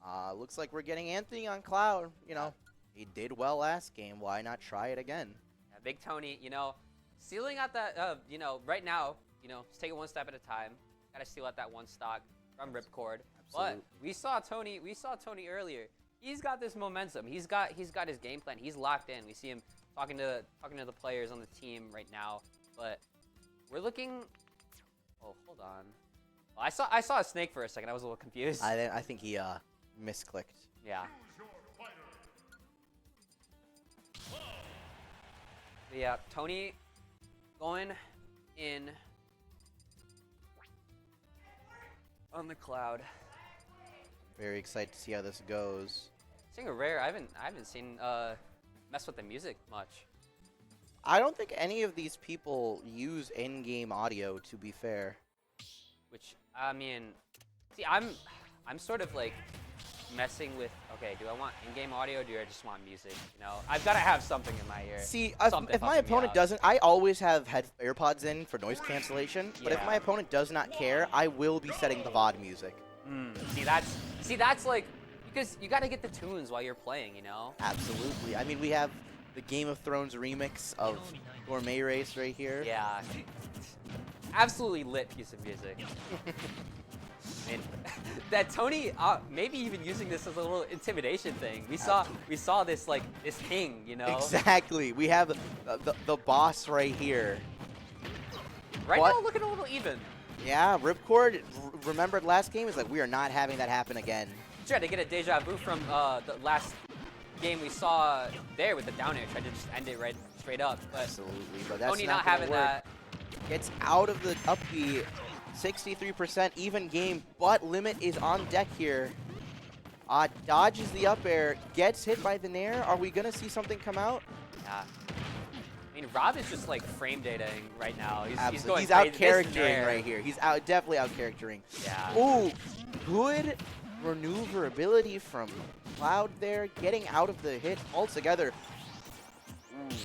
out. Looks like we're getting Anthony on Cloud. He did well last game. Why not try it again? Yeah, Big Tony, sealing out that, right now, just take it one step at a time. Got to seal out that one stock from Ripcord. Absolutely. But we saw Tony earlier. He's got this momentum. He's got his game plan. He's locked in. We see him talking to the players on the team right now. But we're looking. Oh, hold on. Oh, I saw a snake for a second. I was a little confused. I think he misclicked. Yeah. But yeah, Tony going in on the Cloud. Very excited to see how this goes. Seeing a rare, I haven't seen mess with the music much. I don't think any of these people use in-game audio, to be fair. Which I mean, see, I'm sort of like messing with. Okay, do I want in-game audio? Or do I just want music? I've got to have something in my ear. See, Something if my helping me opponent out. doesn't, I always have AirPods in for noise cancellation. But if Yeah. my opponent does not care, I will be setting the VOD music. See, that's like because you got to get the tunes while you're playing. Absolutely. I mean, we have the Game of Thrones remix of Gourmet Race right here. Yeah. Absolutely lit piece of music. And that Tony maybe even using this as a little intimidation thing. We saw this like this thing, Exactly. We have the boss right here. Right What? now looking a little even. Yeah, Ripcord remembered last game is like we are not having that happen again. Tried to get a deja vu from the last game we saw there with the down air. Tried to just end it right straight up. But Absolutely, but that's Tony not not gonna having work. that. Gets out of the up B, 63% even game, but Limit is on deck here. Dodges the up air, gets hit by the nair. Are we gonna see something come out? Yeah. I mean, Rob is just like frame dataing right now. He's Absolutely. going He's out crazy. This charactering nair. right here. He's definitely out charactering. Yeah. Ooh, good maneuverability from Cloud there, getting out of the hit altogether. Ooh.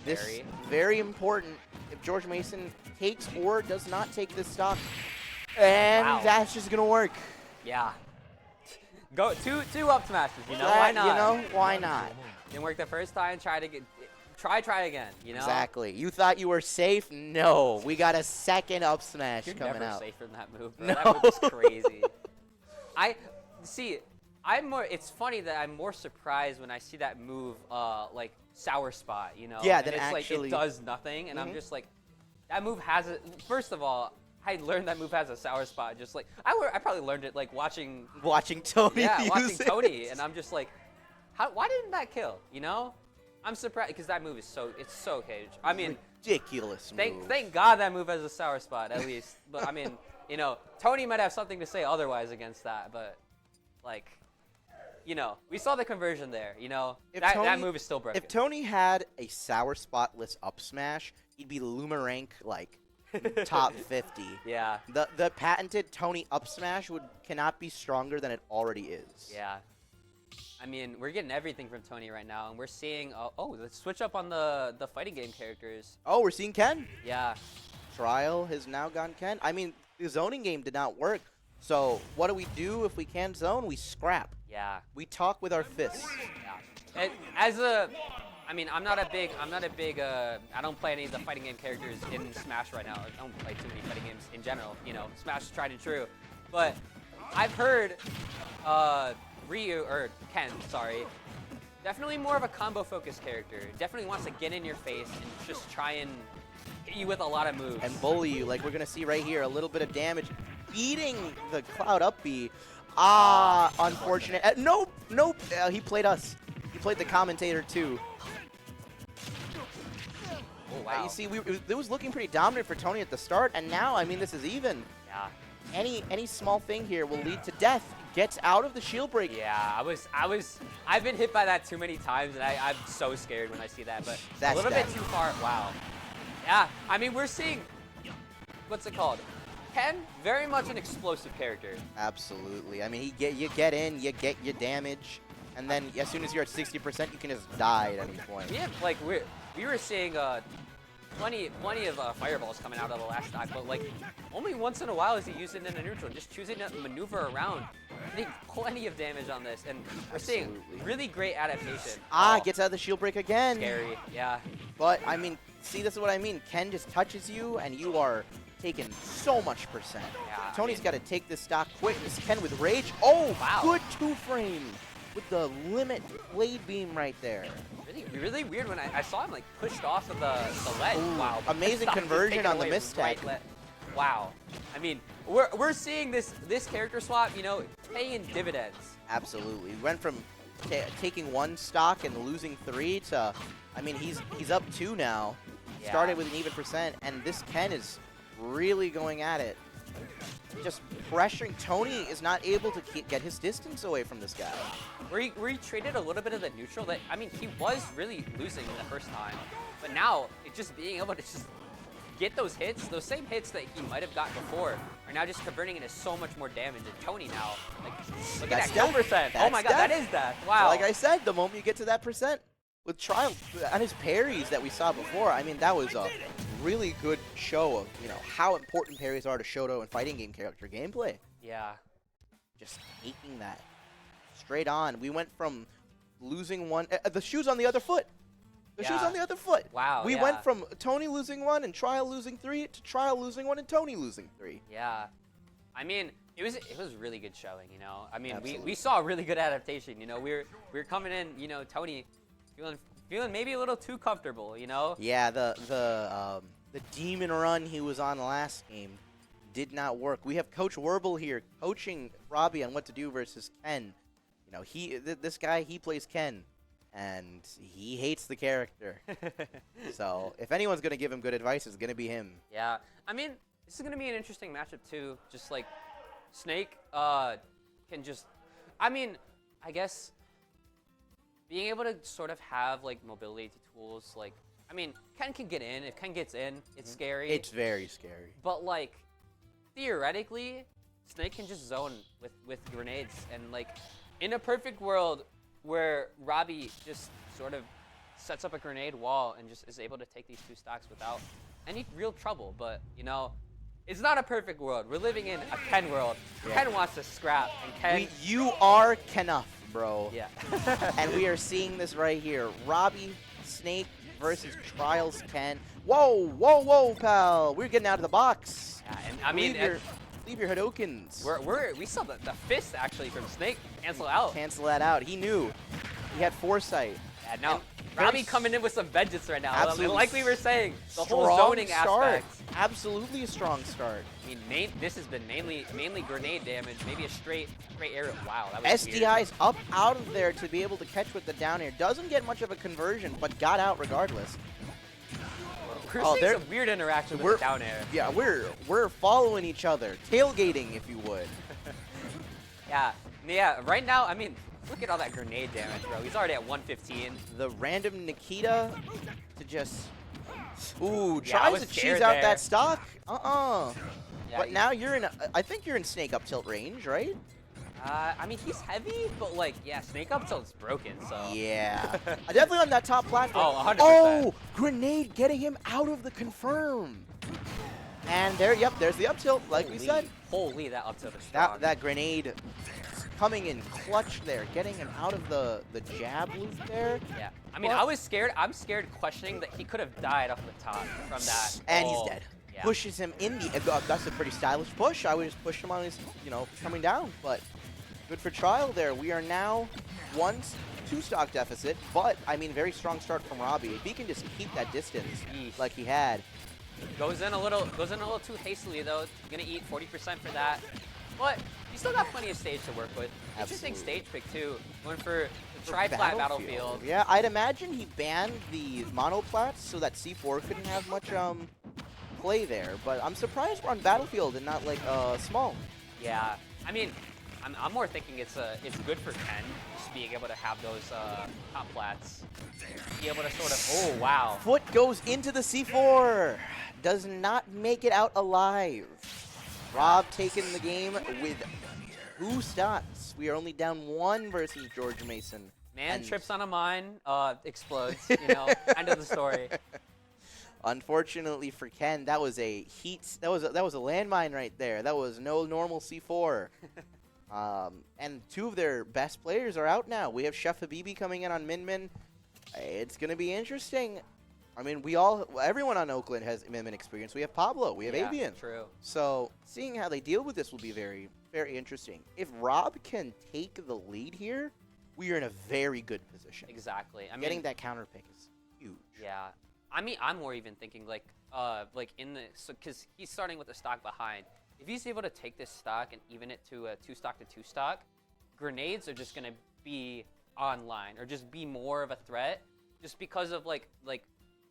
This Very. very important. If George Mason takes or does not take this stock, and Wow. that's just gonna work. Yeah. Go two up smashes. Why not? Why not? Didn't work the first time. Try again. Exactly. You thought you were safe? No, we got a second up smash You're coming never out. safe from that move, bro. No. That move is crazy. It's funny that I'm more surprised when I see that move, like Sour Spot, you know? Yeah, and then it's actually like it does nothing, and I'm just like, that move has a. First of all, I learned that move has a Sour Spot. Just like I probably learned it like watching Tony. yeah, use watching it. Tony, and I'm just like, why didn't that kill? You know? I'm surprised because that move is so cage. I mean, Ridiculous move. thank God that move has a Sour Spot at least. But I mean, you know, Tony might have something to say otherwise against that, but like. You know, we saw the conversion there. You know, that move is still broken. If Tony had a Sour Spotless up smash, he'd be Lumarank like top 50. Yeah. The patented Tony up smash cannot be stronger than it already is. Yeah. I mean, we're getting everything from Tony right now, and we're seeing. Let's switch up on the fighting game characters. Oh, we're seeing Ken. Yeah. Trial has now gone Ken. I mean, the zoning game did not work. So what do if we can't zone? We scrap. Yeah. We talk with our fists. Yeah. I'm not a big. I don't play any of the fighting game characters in Smash right now. I don't play too many fighting games in general. You know, Smash is tried and true. But I've heard Ken, sorry, definitely more of a combo-focused character. Definitely wants to get in your face and just try and hit you with a lot of moves. And bully you, like we're gonna see right here, a little bit of damage, beating the Cloud up B. Unfortunate. Nope. He played us. He played the commentator too. Oh wow. You see, it was looking pretty dominant for Tony at the start, and now, I mean, this is even. Yeah. Any small thing here will lead to death. Gets out of the shield break. Yeah, I've been hit by that too many times, and I'm so scared when I see that. But That's a little death. bit too far. Wow. Yeah. I mean, we're seeing. What's it called? Ken, very much an explosive character. Absolutely. I mean, you get in, you get your damage, and then as soon as you're at 60%, you can just die at any point. We have we were seeing plenty of fireballs coming out of the last stock, but like only once in a while is he using it in a neutral, just choosing to maneuver around. Getting plenty of damage on this, and we're seeing really great adaptation. Gets out of the shield break again. Scary, yeah. But I mean, see, this is what I mean. Ken just touches you, and you are taking so much percent. Yeah, Tony's got to take this stock quick. This Ken with rage. Oh, wow. Good 2-frame with the limit blade beam right there. Really weird when I saw him like pushed off of the ledge. Ooh, Wow. amazing conversion on the mistake. Wow. I mean, we're seeing this character swap, you know, paying dividends. Absolutely. We went from taking 1 stock and losing 3 to, I mean, he's up 2 now. Yeah. Started with an even percent, and this Ken is really going at it. Just pressuring. Tony is not able to get his distance away from this guy. Where he traded a little bit of the neutral that, I mean, he was really losing the first time. But now, it's just being able to just get those hits, those same hits that he might have got before, are now just converting into so much more damage. And Tony now, like, look at that kill percent. Oh my god, that is death. Wow. Like I said, the moment you get to that percent, with Trial, and his parries that we saw before, I mean, that was a really good show of, you know, how important parries are to Shoto and fighting game character gameplay. Yeah. Just taking that straight on. We went from losing 1, the shoe's on the other foot. The shoe's on the other foot. Wow. We went from Tony losing 1 and Trial losing 3 to Trial losing 1 and Tony losing 3. Yeah. I mean, it was really good showing, you know. I mean, Absolutely. we saw a really good adaptation, you know. We were coming in, you know, Tony feeling maybe a little too comfortable, you know. Yeah, the demon run he was on last game did not work. We have Coach Werble here coaching Robbie on what to do versus Ken. You know, this guy, he plays Ken, and he hates the character. So if anyone's going to give him good advice, it's going to be him. Yeah. I mean, this is going to be an interesting matchup, too. Just like Snake can just, I mean, I guess being able to sort of have, like, mobility tools, like, I mean, Ken can get in. If Ken gets in, it's scary. It's very scary. But, like, theoretically, Snake can just zone with grenades. And, like, in a perfect world where Robbie just sort of sets up a grenade wall and just is able to take these 2 stocks without any real trouble. But, you know, it's not a perfect world. We're living in a Ken world. Yeah. Ken wants to scrap. And Ken... You are Kenuff, bro. Yeah. And we are seeing this right here. Robbie, Snake versus Trials Ken. Whoa, pal. We're getting out of the box. Yeah, and I mean, Leave your Hadokens. We saw the fist actually from Snake cancel out. Cancel that out. He knew. He had foresight. Yeah, no. Robbie coming in with some vengeance right now. Absolutely. Like we were saying, the whole Strong zoning start. aspect. Absolutely a strong start. I mean, this has been mainly grenade damage, maybe a straight air. Wow, that was SDI's up out of there to be able to catch with the down air. Doesn't get much of a conversion, but got out regardless. We're Oh, seeing there- some weird interaction with the down air. Yeah, we're following each other, tailgating if you would. Yeah. Right now, I mean, look at all that grenade damage, bro. He's already at 115. The random Nikita to just I tries was to cheese scared out there. that stock. Yeah, But now you're in. I think you're in Snake up tilt range, right? I mean, he's heavy, but like, yeah, Snake up tilt's broken, so. Yeah. Definitely on that top platform. Oh, 100%. Oh, grenade getting him out of the confirm. And there's the up tilt, like we said. Holy, that up tilt is strong. That grenade coming in clutch there, getting him out of the jab loop there. Yeah. I mean, But- I was scared. I'm scared questioning that he could have died off the top from that. And Oh, he's dead. Yeah. Pushes him in the. That's a pretty stylish push. I would just push him on his, coming down. But good for trial there. We are now 1-2 stock deficit. But I mean, very strong start from Robbie. If he can just keep that distance Yeesh. like he had. Goes in a little too hastily though. Gonna eat 40% for that. But you still got plenty of stage to work with. Interesting Absolutely. stage pick too. Going for the tri-plat battlefield. Yeah, I'd imagine he banned the monoplats so that C4 couldn't have much play there. But I'm surprised we're on battlefield and not like small. Yeah. I mean, I'm more thinking it's good for 10, just being able to have those top plats. Be able to sort of, oh wow. Foot goes into the C4. Does not make it out alive. Rob taking the game with 2 stocks. We are only down 1 versus George Mason. Man And- trips on a mine, explodes, end of the story. Unfortunately for Ken, that was a that was a landmine right there. That was no normal C4. And 2 of their best players are out now. We have Chef Habibi coming in on Min Min. It's going to be interesting. I mean, everyone on Oakland has Min Min experience. We have Pablo. We have Yeah, Avian. True. So seeing how they deal with this will be very, very interesting. If Rob can take the lead here, we are in a very good position. Exactly. I mean, Getting that counter pick is huge. Yeah. I mean, I'm more even thinking like in the, because he's starting with the stock behind. If he's able to take this stock and even it to a 2 stock to 2 stock, grenades are just going to be online or just be more of a threat just because of like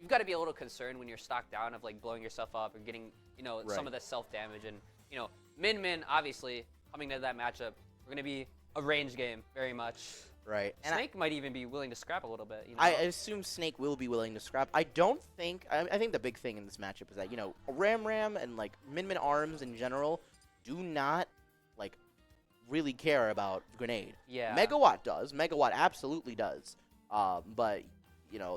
you've got to be a little concerned when you're stocked down of like blowing yourself up or getting, some of the self damage. And, Min Min, obviously, coming to that matchup, we're going to be a range game very much. Right. And Snake might even be willing to scrap a little bit. I assume Snake will be willing to scrap. I don't think. I think the big thing in this matchup is that Ram and like Min Min arms in general do not like really care about grenade. Yeah. Megawatt does. Megawatt absolutely does. But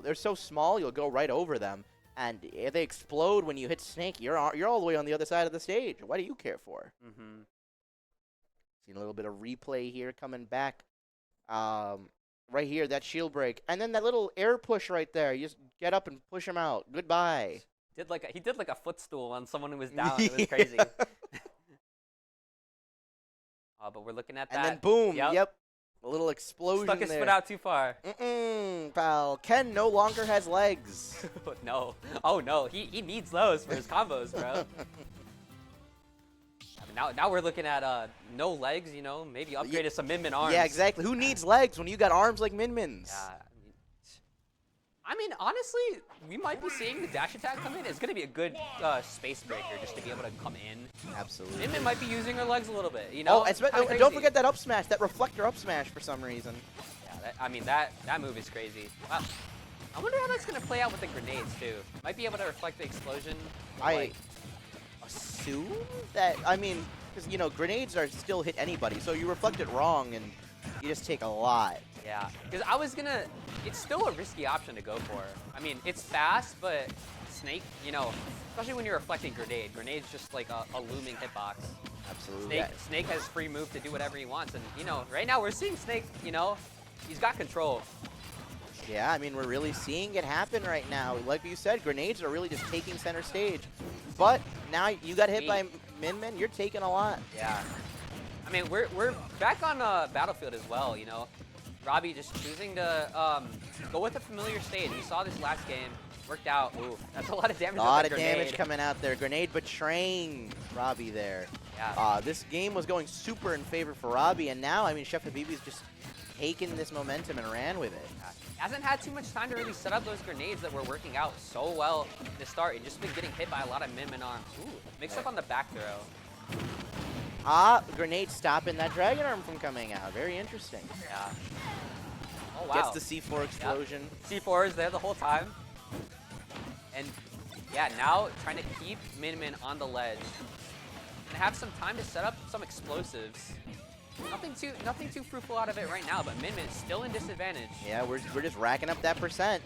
they're so small, you'll go right over them, and if they explode when you hit Snake, you're all the way on the other side of the stage. What do you care for? Mm-hmm. Seeing a little bit of replay here coming back. Right here, that shield break, and then that little air push right there. You just get up and push him out. Goodbye. He did like a footstool on someone who was down. It was crazy. But we're looking at that. And then boom. Yep. Yep. A little explosion Stuck his there. foot out too far. Pal. Ken no longer has legs. No. Oh no. He needs those for his combos, bro. Now we're looking at no legs. Maybe upgrade to some Min Min arms. Yeah, exactly. Who needs legs when you got arms like Min Min's? Yeah. I mean, honestly, we might be seeing the dash attack come in. It's going to be a good space breaker just to be able to come in. Absolutely. Min Min might be using her legs a little bit, Oh, Kinda don't crazy. forget that up smash, that reflector up smash for some reason. Yeah, that move is crazy. Wow. I wonder how that's going to play out with the grenades, too. Might be able to reflect the explosion. I assume that, because, grenades are still hit anybody, so you reflect it wrong and you just take a lot. Yeah, because I was gonna. It's still a risky option to go for. I mean, it's fast, but Snake, especially when you're reflecting grenade. Grenade's just like a looming hitbox. Absolutely. Snake has free move to do whatever he wants, and right now we're seeing Snake. He's got control. Yeah, we're really seeing it happen right now. Like you said, grenades are really just taking center stage. But now you got hit by Min Min, you're taking a lot. Yeah. I mean, we're back on Battlefield as well, you know. Robbie just choosing to go with a familiar stage. We saw this last game. Worked out. Ooh, that's a lot of damage. A lot of damage coming out there. Grenade betraying Robbie there. Yeah. This game was going super in favor for Robbie, and now, I mean, Chef Habibi's just taken this momentum and ran with it. Hasn't had too much time to really set up those grenades that were working out so well to start. And just been getting hit by a lot of Min Min arms. Ooh, mix up on the back throw. Grenade stopping that Dragon Arm from coming out. Very interesting. Yeah. Oh, wow. Gets the C4 explosion. Yep. C4 is there the whole time. And yeah, now trying to keep Min Min on the ledge. And have some time to set up some explosives. Nothing too fruitful out of it right now, but Min Min is still in disadvantage. Yeah, we're just racking up that percent.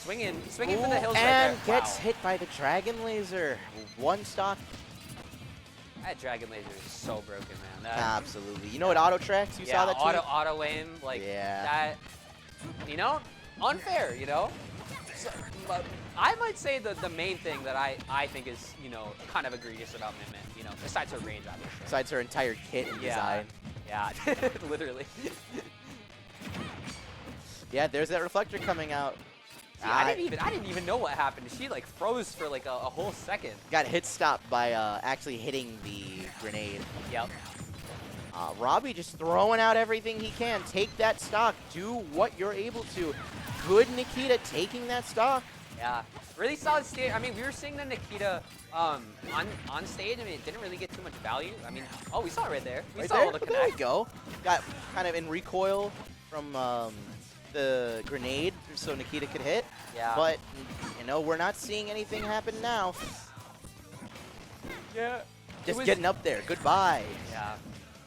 Swinging for the hills right and there. gets hit by the Dragon Laser. One stock. That Dragon Laser is so broken, man. Absolutely. You know what auto tracks? You saw that too? Auto aim, like yeah. that. You know, unfair. You know, so, but I might say the main thing that I think is, you know, kind of egregious about Min Min. You know, besides her range, obviously. Besides her entire kit and design. Yeah, literally. Yeah, there's that reflector coming out. See, I didn't even know what happened. She like froze for like a whole second. Got hit stopped by actually hitting the grenade. Yep. Robbie just throwing out everything he can. Take that stock. Do what you're able to. Good Nikita taking that stock. Yeah. Really solid stage. I mean, we were seeing the Nikita on stage. I mean, it didn't really get too much value. I mean, oh, we saw it right there. We saw all the there we go. Got kind of in recoil from the grenade so Nikita could hit. Yeah. But, you know, we're not seeing anything happen now. Yeah. Just getting up there. Goodbye. Yeah.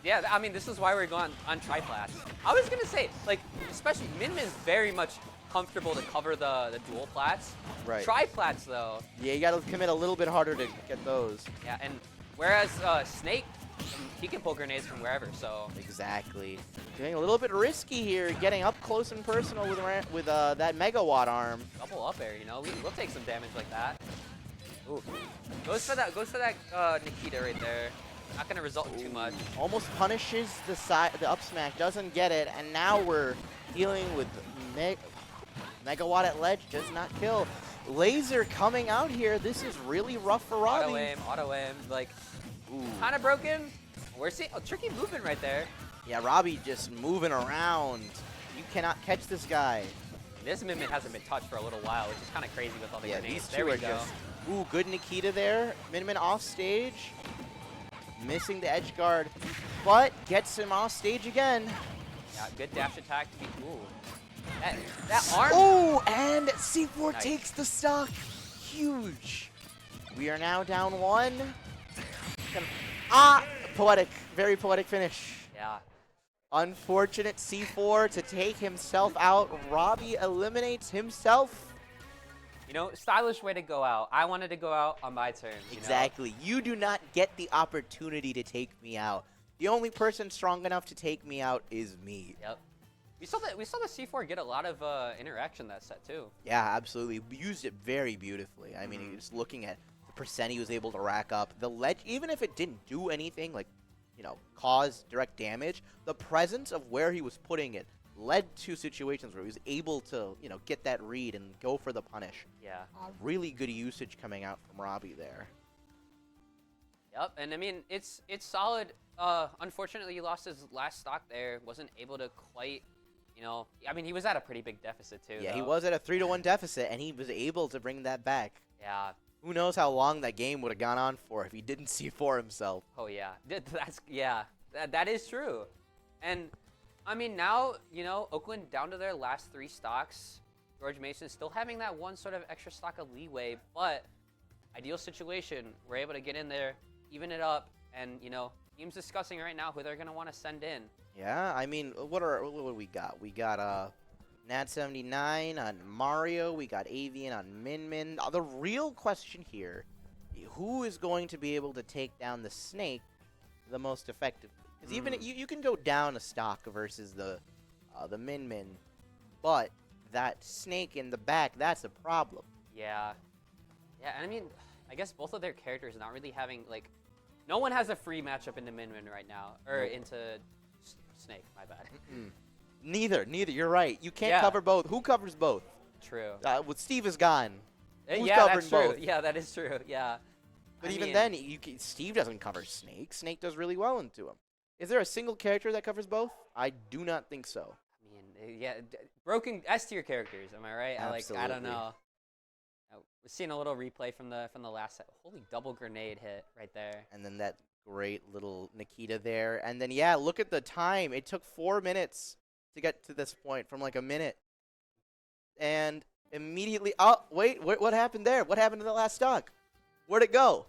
Yeah, I mean, this is why we're going on Triplats. I was going to say, like, especially Min Min's very much comfortable to cover the dual plats. Right. Triplats, though. Yeah, you got to commit a little bit harder to get those. Yeah, and whereas Snake, he can pull grenades from wherever, so. Exactly. Doing a little bit risky here, getting up close and personal with that megawatt arm. Double up air, you know, we'll take some damage like that. Ooh. Goes for that Nikita right there. Not gonna result in too much. Almost punishes the up smack, doesn't get it, and now we're dealing with megawatt at ledge, does not kill. Laser coming out here. This is really rough for Robbie. Auto aim, like kind of broken. We're seeing tricky movement right there. Yeah, Robbie just moving around. You cannot catch this guy. This Min Min hasn't been touched for a little while, which is kind of crazy with all the grenades. These two are just. Ooh, good Nikita there. Min Min off stage. Missing the edge guard, but gets him off stage again. Yeah, good dash attack. Ooh. That arm. Oh, and C4 Nice. takes the stock. Huge. We are now down one. Poetic. Very poetic finish. Yeah. Unfortunate C4 to take himself out. Robbie eliminates himself. You know, stylish way to go out. I wanted to go out on my terms. Exactly. You do not get the opportunity to take me out. The only person strong enough to take me out is me. Yep. We saw the C4 get a lot of interaction that set too. Yeah, absolutely. We used it very beautifully. I mean, just looking at the percent he was able to rack up, the ledge, even if it didn't do anything like, you know, cause direct damage, the presence of where he was putting it led to situations where he was able to, you know, get that read and go for the punish. Yeah. Really good usage coming out from Robbie there. Yep, and I mean, it's solid. Unfortunately, he lost his last stock there. Wasn't able to quite, you know, I mean, he was at a pretty big deficit too. Yeah, though. he was at a 3-1 deficit, and he was able to bring that back. Yeah. Who knows how long that game would have gone on for if he didn't C4 himself. Oh yeah, that is true. And I mean, now, you know, Oakland down to their last 3 stocks. George Mason still having that one sort of extra stock of leeway, but ideal situation. We're able to get in there, even it up, and, you know, teams discussing right now who they're going to want to send in. Yeah, I mean, what do we got? We got Nat79 on Mario. We got Avian on Min Min. The real question here, who is going to be able to take down the Snake the most effectively? Because even you can go down a stock versus the Min Min, but that Snake in the back, that's a problem. Yeah. Yeah, and I mean, I guess both of their characters not really having, like, No one has a free matchup into Min Min right now, or into Snake. My bad. Neither. You're right. You can't Yeah. cover both. Who covers both? True. With Steve is gone. Who's Yeah, covering that's true. both? Yeah, that is true. Yeah. But I even mean, then, Steve doesn't cover Snake. Snake does really well into him. Is there a single character that covers both? I do not think so. I mean, yeah, broken S tier characters. Am I right? I don't Absolutely. know. We're seeing a little replay from the last set. Holy double grenade hit right there. And then that great little Nikita there. And then, yeah, look at the time. It took 4 minutes to get to this point from like a minute. And immediately, oh, wait, what happened there? What happened to the last stock? Where'd it go?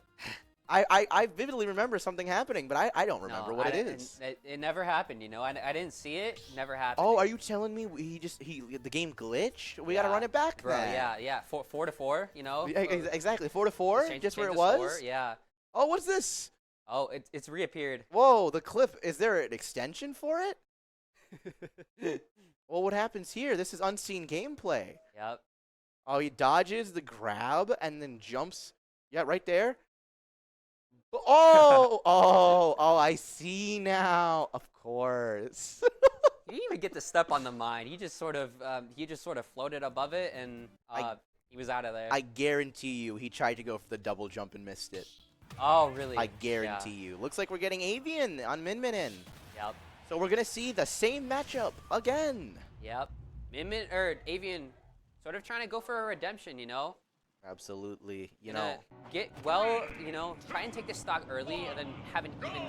I vividly remember something happening, but I don't remember what it is. It never happened, you know. I didn't see it. Never happened. Oh, are you telling me the game glitched? We gotta run it back, bro. then. Yeah. 4-4, you know. Yeah, exactly, 4-4, Change- just where it change the was. score, yeah. Oh, what's this? Oh, it's reappeared. Whoa, the cliff. Is there an extension for it? Well, what happens here? This is unseen gameplay. Yep. Oh, he dodges the grab and then jumps. Yeah, right there. Oh, I see now. Of course. He didn't even get to step on the mine. He just sort of floated above it, and he was out of there. I guarantee you he tried to go for the double jump and missed it. Oh, really? I guarantee you. Looks like we're getting Avian on Min Min in. Yep. So we're going to see the same matchup again. Yep. Min Min, or Avian sort of trying to go for a redemption, you know? Absolutely. You Gonna know. get well, you know, try and take the stock early and then have an even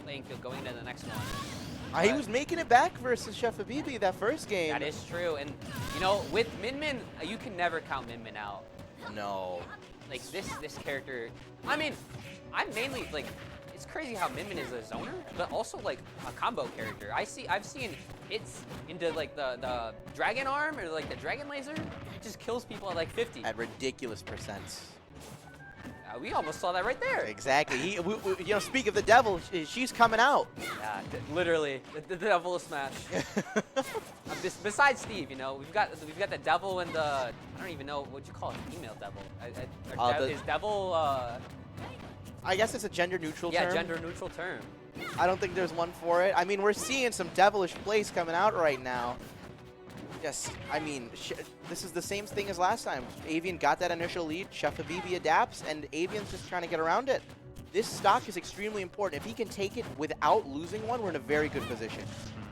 playing field going into the next one. He was making it back versus Chef Habibi that first game. That is true. And, you know, with Min Min, you can never count Min Min out. No. Like, this character, I mean, I'm mainly, like, it's crazy how Min Min is a zoner, but also, like, a combo character. I've seen hits into, like, the dragon arm or, like, the dragon laser. It just kills people at, like, 50. At ridiculous percents. We almost saw that right there. Exactly. You know, speak of the devil, she's coming out. Yeah, literally, the devil of Smash. Besides Steve, you know, we've got the devil and the, I don't even know what you call a female devil. Is devil? I guess it's a gender-neutral term. Yeah, gender-neutral term. I don't think there's one for it. I mean, we're seeing some devilish plays coming out right now. Yes, I mean, this is the same thing as last time. Avian got that initial lead, Chef Habibi adapts, and Avian's just trying to get around it. This stock is extremely important. If he can take it without losing one, we're in a very good position.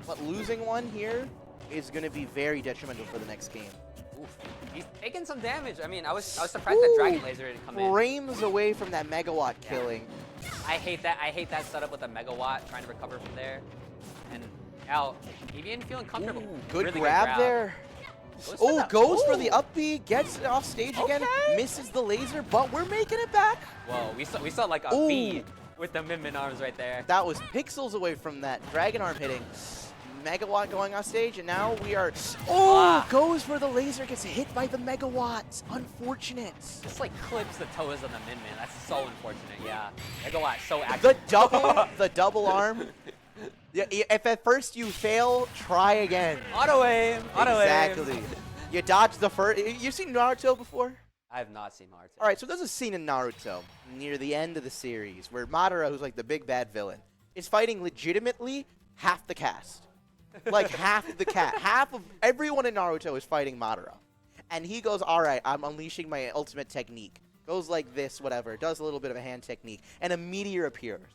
But losing one here is going to be very detrimental for the next game. Oof. He's taking some damage. I mean, I was surprised that Dragon Laser didn't come in. Frames away from that megawatt killing. I hate that setup with a megawatt trying to recover from there. And now, Avian feeling comfortable. Ooh, good really grab there. Goes for the up B, gets it off stage again, misses the laser, but we're making it back. Whoa, we saw like a bead with the Min Min arms right there. That was pixels away from that dragon arm hitting. Megawatt going off stage, and now we are. Goes for the laser, gets hit by the megawatts. Unfortunate. Just like clips the toes on the Min Min. That's so unfortunate. Yeah, Megawatt so active. The double arm. Yeah, if at first you fail, try again. Auto aim. Exactly. You dodge the first. You've seen Naruto before? I have not seen Naruto. All right, so there's a scene in Naruto near the end of the series where Madara, who's like the big bad villain, is fighting legitimately half the cast. Like half the cast. Half of everyone in Naruto is fighting Madara. And he goes, all right, I'm unleashing my ultimate technique. Goes like this, whatever. Does a little bit of a hand technique. And a meteor appears.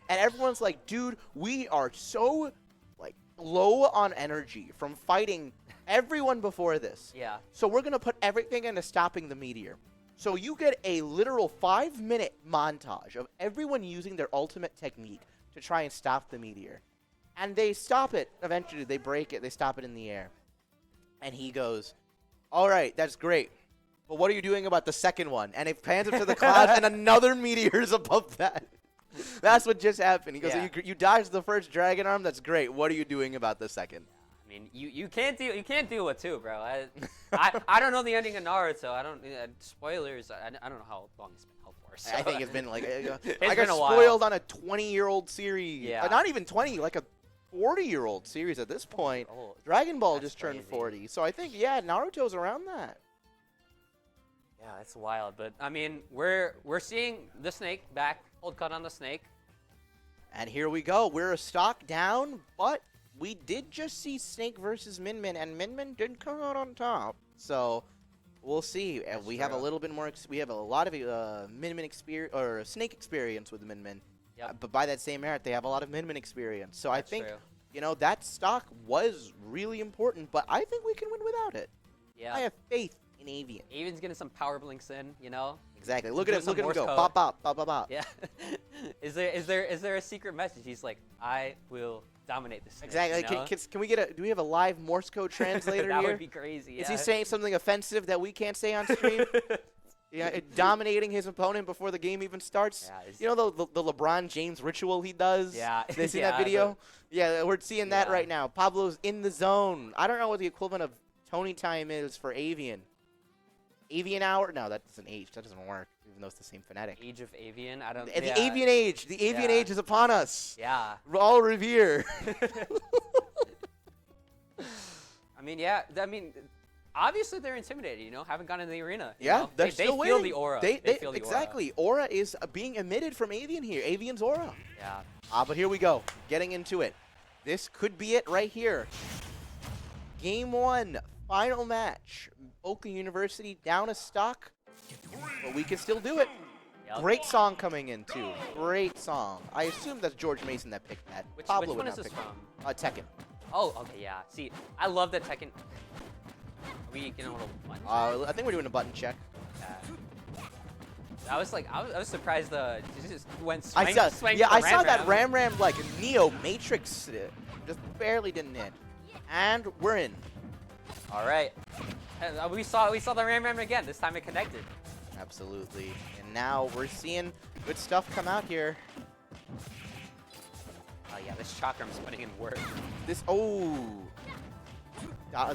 And everyone's like, dude, we are so like low on energy from fighting everyone before this. Yeah. So we're going to put everything into stopping the meteor. So you get a literal 5-minute montage of everyone using their ultimate technique to try and stop the meteor. And they stop it. Eventually, they break it. They stop it in the air. And he goes, all right, that's great. But what are you doing about the second one? And it pans up to the clouds, and another meteor is above that. That's what just happened. He goes, you dodged the first dragon arm. That's great. What are you doing about the second? I mean, you can't deal with two, bro. I don't know the ending of Naruto. I don't spoilers. I don't know how long it's been out for. So. I think it's been like I got spoiled on a 20-year-old series. Yeah. Not even 20, like a 40-year-old series at this point. Oh, Dragon Ball that's just turned crazy. 40. So I think, yeah, Naruto's around that. Yeah, that's wild. But I mean, we're seeing the snake back. Hold cut on the snake. And here we go. We're a stock down, but we did just see Snake versus Min, and Min did come out on top. So we'll see. And we have a little bit more. We have a lot of Min experience or Snake experience with Min. Yep. But by that same merit, they have a lot of Min experience. So That's I think true. you know that stock was really important, but I think we can win without it. Yeah. I have faith in Avian. Avian's getting some power blinks in, you know. Exactly. Look at Doing him. Look at some him go. Morse Pop, code. pop, pop, pop, pop. Yeah. Is there a secret message? He's like, I will dominate this. Exactly. You know? Can we get a? Do we have a live Morse code translator that here? would be crazy. Is yeah. he saying something offensive that we can't say on stream? Yeah, dominating his opponent before the game even starts. Yeah, You know the LeBron James ritual he does? Yeah. They see Yeah, that video? Yeah, we're seeing that Yeah. right now. Pablo's in the zone. I don't know what the equivalent of Tony time is for Avian. Avian hour? No, that's an age. That doesn't work, even though it's the same phonetic. Age of Avian. I don't. The Avian age. The Avian Yeah. age is upon us. Yeah. All revere. I mean, yeah. I mean, obviously they're intimidated. You know, haven't gone in the arena. you Yeah, know? they're they still feel waiting. the aura. They feel the exactly. Aura is being emitted from Avian here. Avian's aura. Aura. Yeah. But here we go. Getting into it. This could be it right here. Game 1, final match. Oakland University down a stock, but we can still do it. Yep. Great song coming in too. Great song. I assume that's George Mason that picked that. Which Pablo one would is not this pick from? it. Tekken. Oh, okay, yeah. See, I love that Tekken. Are we getting a little button? I think we're doing a button check. I was like, I was surprised it just went I swing, saw, swing yeah, for I the saw that Ram. Ram like Neo Matrix, just barely didn't hit, and we're in. All right. We saw the Ram again. This time it connected. Absolutely, and now we're seeing good stuff come out here. Oh yeah, this Chakram's putting in work. This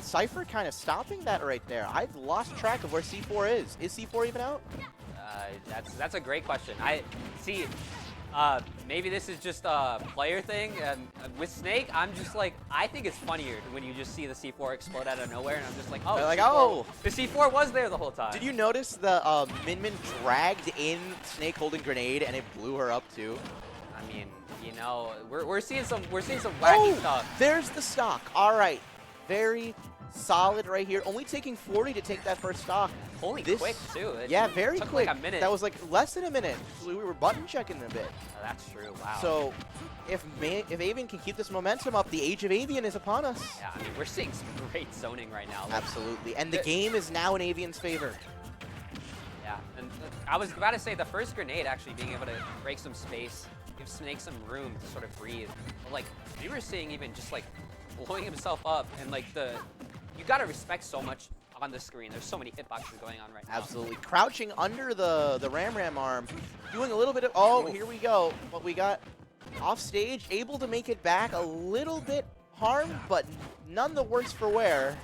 Cypher kind of stopping that right there. I've lost track of where C4 is. Is C4 even out? That's a great question. I see. Maybe this is just a player thing. With Snake, I'm just like, I think it's funnier when you just see the C4 explode out of nowhere, and I'm just like, oh, They're like, C4 oh. the C4 was there the whole time. Did you notice the Min dragged in Snake holding grenade and it blew her up too? I mean, you know, we're seeing some wacky stuff. There's the stock. All right, very solid right here. Only taking 40 to take that first stock. Holy This- quick too. It Yeah, very took quick. like a minute. That was like less than a minute. We were button checking a bit. Oh, that's true. Wow. So if Avian can keep this momentum up, the age of Avian is upon us. yeah, I mean, we're seeing some great zoning right now. Like, Absolutely. And the The- game is now in Avian's favor. yeah, and I was about to say the first grenade actually being able to break some space, give Snake some room to sort of breathe. But like we were seeing even just like blowing himself up and like you gotta respect so much on the screen. There's so many hitboxes going on right now. Absolutely. Crouching under the Ram arm, doing a little bit of, oh, here we go. But we got off stage, able to make it back, a little bit harmed, but none the worse for wear.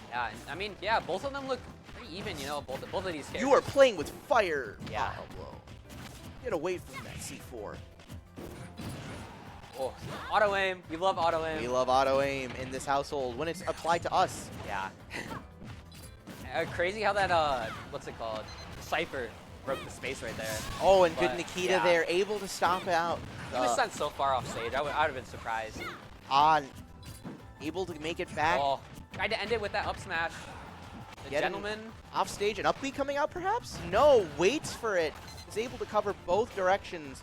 Yeah, and, I mean, yeah, both of them look pretty even, you know, both of these characters. You are playing with fire. Yeah. Pablo. Get away from that C4. Oh, auto aim. We love auto aim. We love auto aim in this household when it's applied to us. Yeah. Crazy how that, what's it called? Cypher broke the space right there. Oh, and good But, Nikita yeah. there, able to stomp it out. He was sent so far off stage. I would have been surprised. On, able to make it back. Oh, tried to end it with that up smash. The Getting gentleman. Off stage, an up B coming out perhaps? No, waits for it. Is able to cover both directions.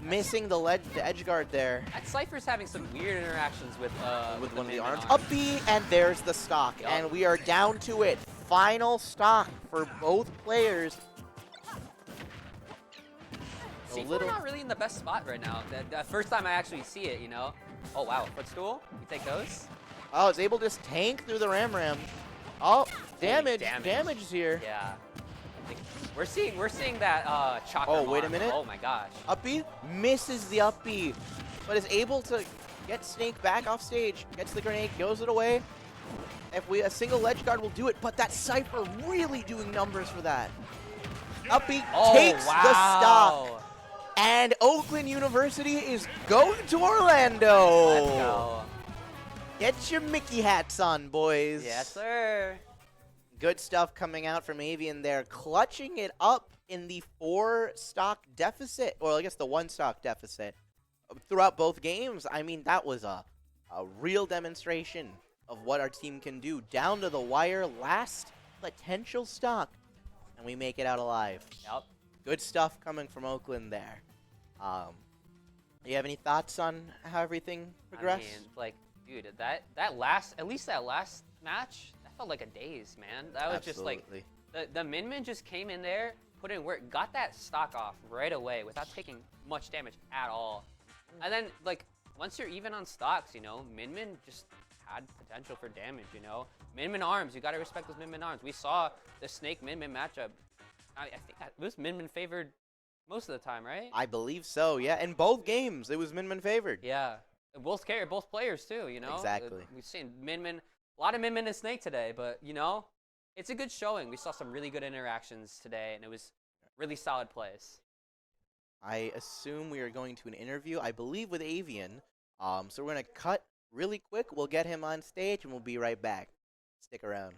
Missing the edge guard there. That Cypher's having some weird interactions with With one of the main arms. arm. Up B, and there's the stock. Yup. And we are down to it. Final stock for both players. C4 not really in the best spot right now. The first time I actually see it, you know. Oh wow, footstool. You take those? Oh, it's able to just tank through the Ram. Oh, damage. damage. Damage is here. Yeah. Like, we're seeing that chakra. Oh, wait a arm. minute. Oh my gosh. Up B misses the up B, but is able to get Snake back off stage. Gets the grenade, goes it away. A single ledge guard will do it, but that Cypher really doing numbers for that. Up B takes wow. the stock, and Oakland University is going to Orlando. Let's go. Get your Mickey hats on, boys. Yes, sir. Good stuff coming out from Avian there, clutching it up in the 4-stock deficit, or I guess the 1-stock deficit throughout both games. I mean, that was a real demonstration of what our team can do. Down to the wire, last potential stock, and we make it out alive. Yep. Good stuff coming from Oakland there. You have any thoughts on how everything progressed? I mean, like, dude, at least that last match, that felt like a daze, man. That was just like, the Min just came in there, put in work, got that stock off right away without taking much damage at all. And then, like, once you're even on stocks, you know, Min just had potential for damage, you know. Min arms, you gotta respect those Min arms. We saw the Snake Min matchup. I think it was Min favored most of the time, right? I believe so, yeah. In both games, it was Min favored. Yeah. Both players too, you know? Exactly. We've seen a lot of Min and Snake today, but, you know, it's a good showing. We saw some really good interactions today, and it was really solid plays. I assume we are going to an interview, I believe, with Avian. So we're going to cut really quick. We'll get him on stage, and we'll be right back. Stick around.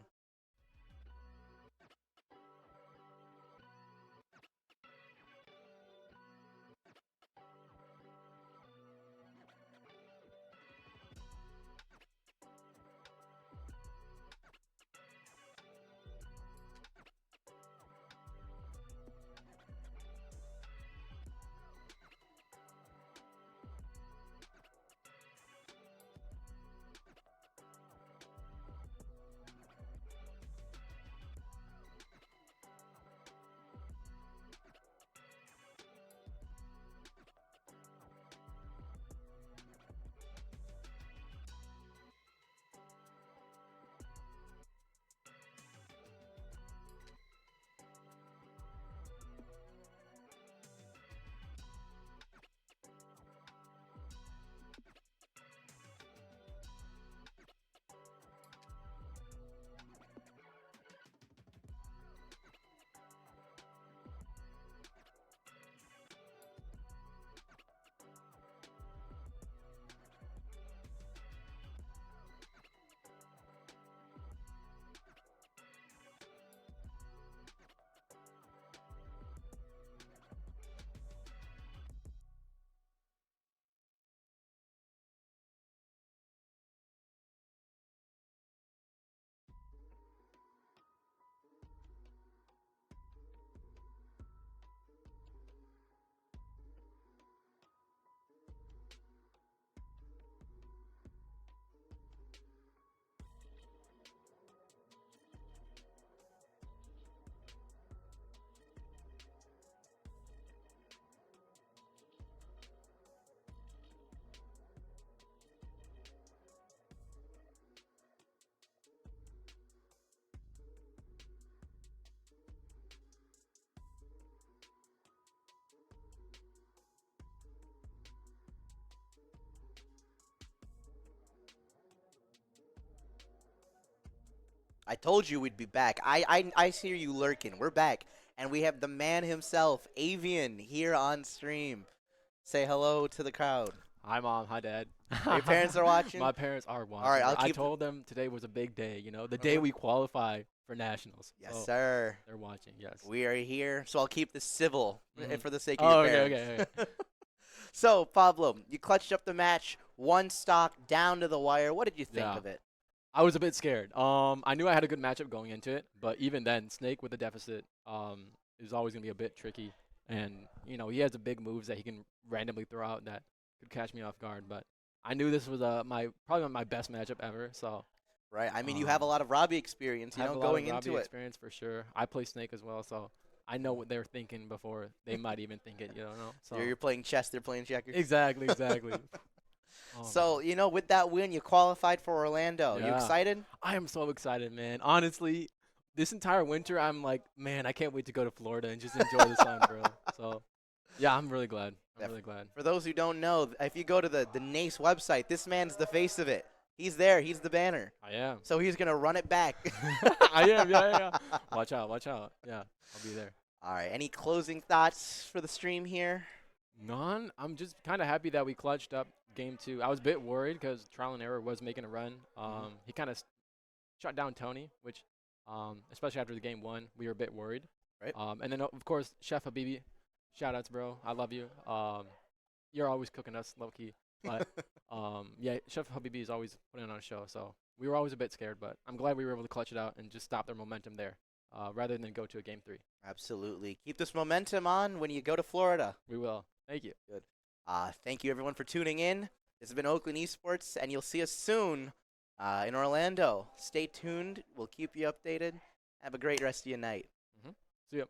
I told you we'd be back. I see you lurking. We're back. And we have the man himself, Avian, here on stream. Say hello to the crowd. Hi, Mom. Hi, Dad. Your parents are watching? My parents are watching. All right, I told them today was a big day, you know, the day we qualify for nationals. Yes, so sir. They're watching, yes. We are here, so I'll keep this civil for the sake of Oh, your okay, parents. okay. So, Pablo, you clutched up the match, one stock, down to the wire. What did you think Yeah. of it? I was a bit scared. I knew I had a good matchup going into it, but even then, Snake with the deficit is always going to be a bit tricky. And, you know, he has the big moves that he can randomly throw out that could catch me off guard. But I knew this was probably my best matchup ever. So Right. I mean, you have a lot of Robbie experience, you I have know, a lot going of into Robbie it. experience for sure. I play Snake as well, so I know what they're thinking before they might even think it. You don't know. So You're playing chess, they're playing checkers. exactly. So, you know, with that win, you qualified for Orlando. You Yeah. excited? I am so excited, man. Honestly, this entire winter, I'm like, man, I can't wait to go to Florida and just enjoy the sun, bro. So, yeah, I'm really glad. I'm really glad. For those who don't know, if you go to the NACE website, this man's the face of it. He's there. He's the banner. I am. So he's going to run it back. I am. Yeah. Watch out. Yeah, I'll be there. All right. Any closing thoughts for the stream here? None. I'm just kind of happy that we clutched up game 2. I was a bit worried because Trial and Error was making a run. He kind of shut down Tony, which especially after the game one. We were a bit worried. Right. And then, of course, Chef Habibi, shout outs, bro. I love you. You're always cooking us, low key. But yeah, Chef Habibi is always putting on a show. So we were always a bit scared, but I'm glad we were able to clutch it out and just stop their momentum there, rather than go to a game 3. Absolutely. Keep this momentum on when you go to Florida. We will. Thank you. Good. Thank you, everyone, for tuning in. This has been Oakland Esports, and you'll see us soon in Orlando. Stay tuned. We'll keep you updated. Have a great rest of your night. See ya.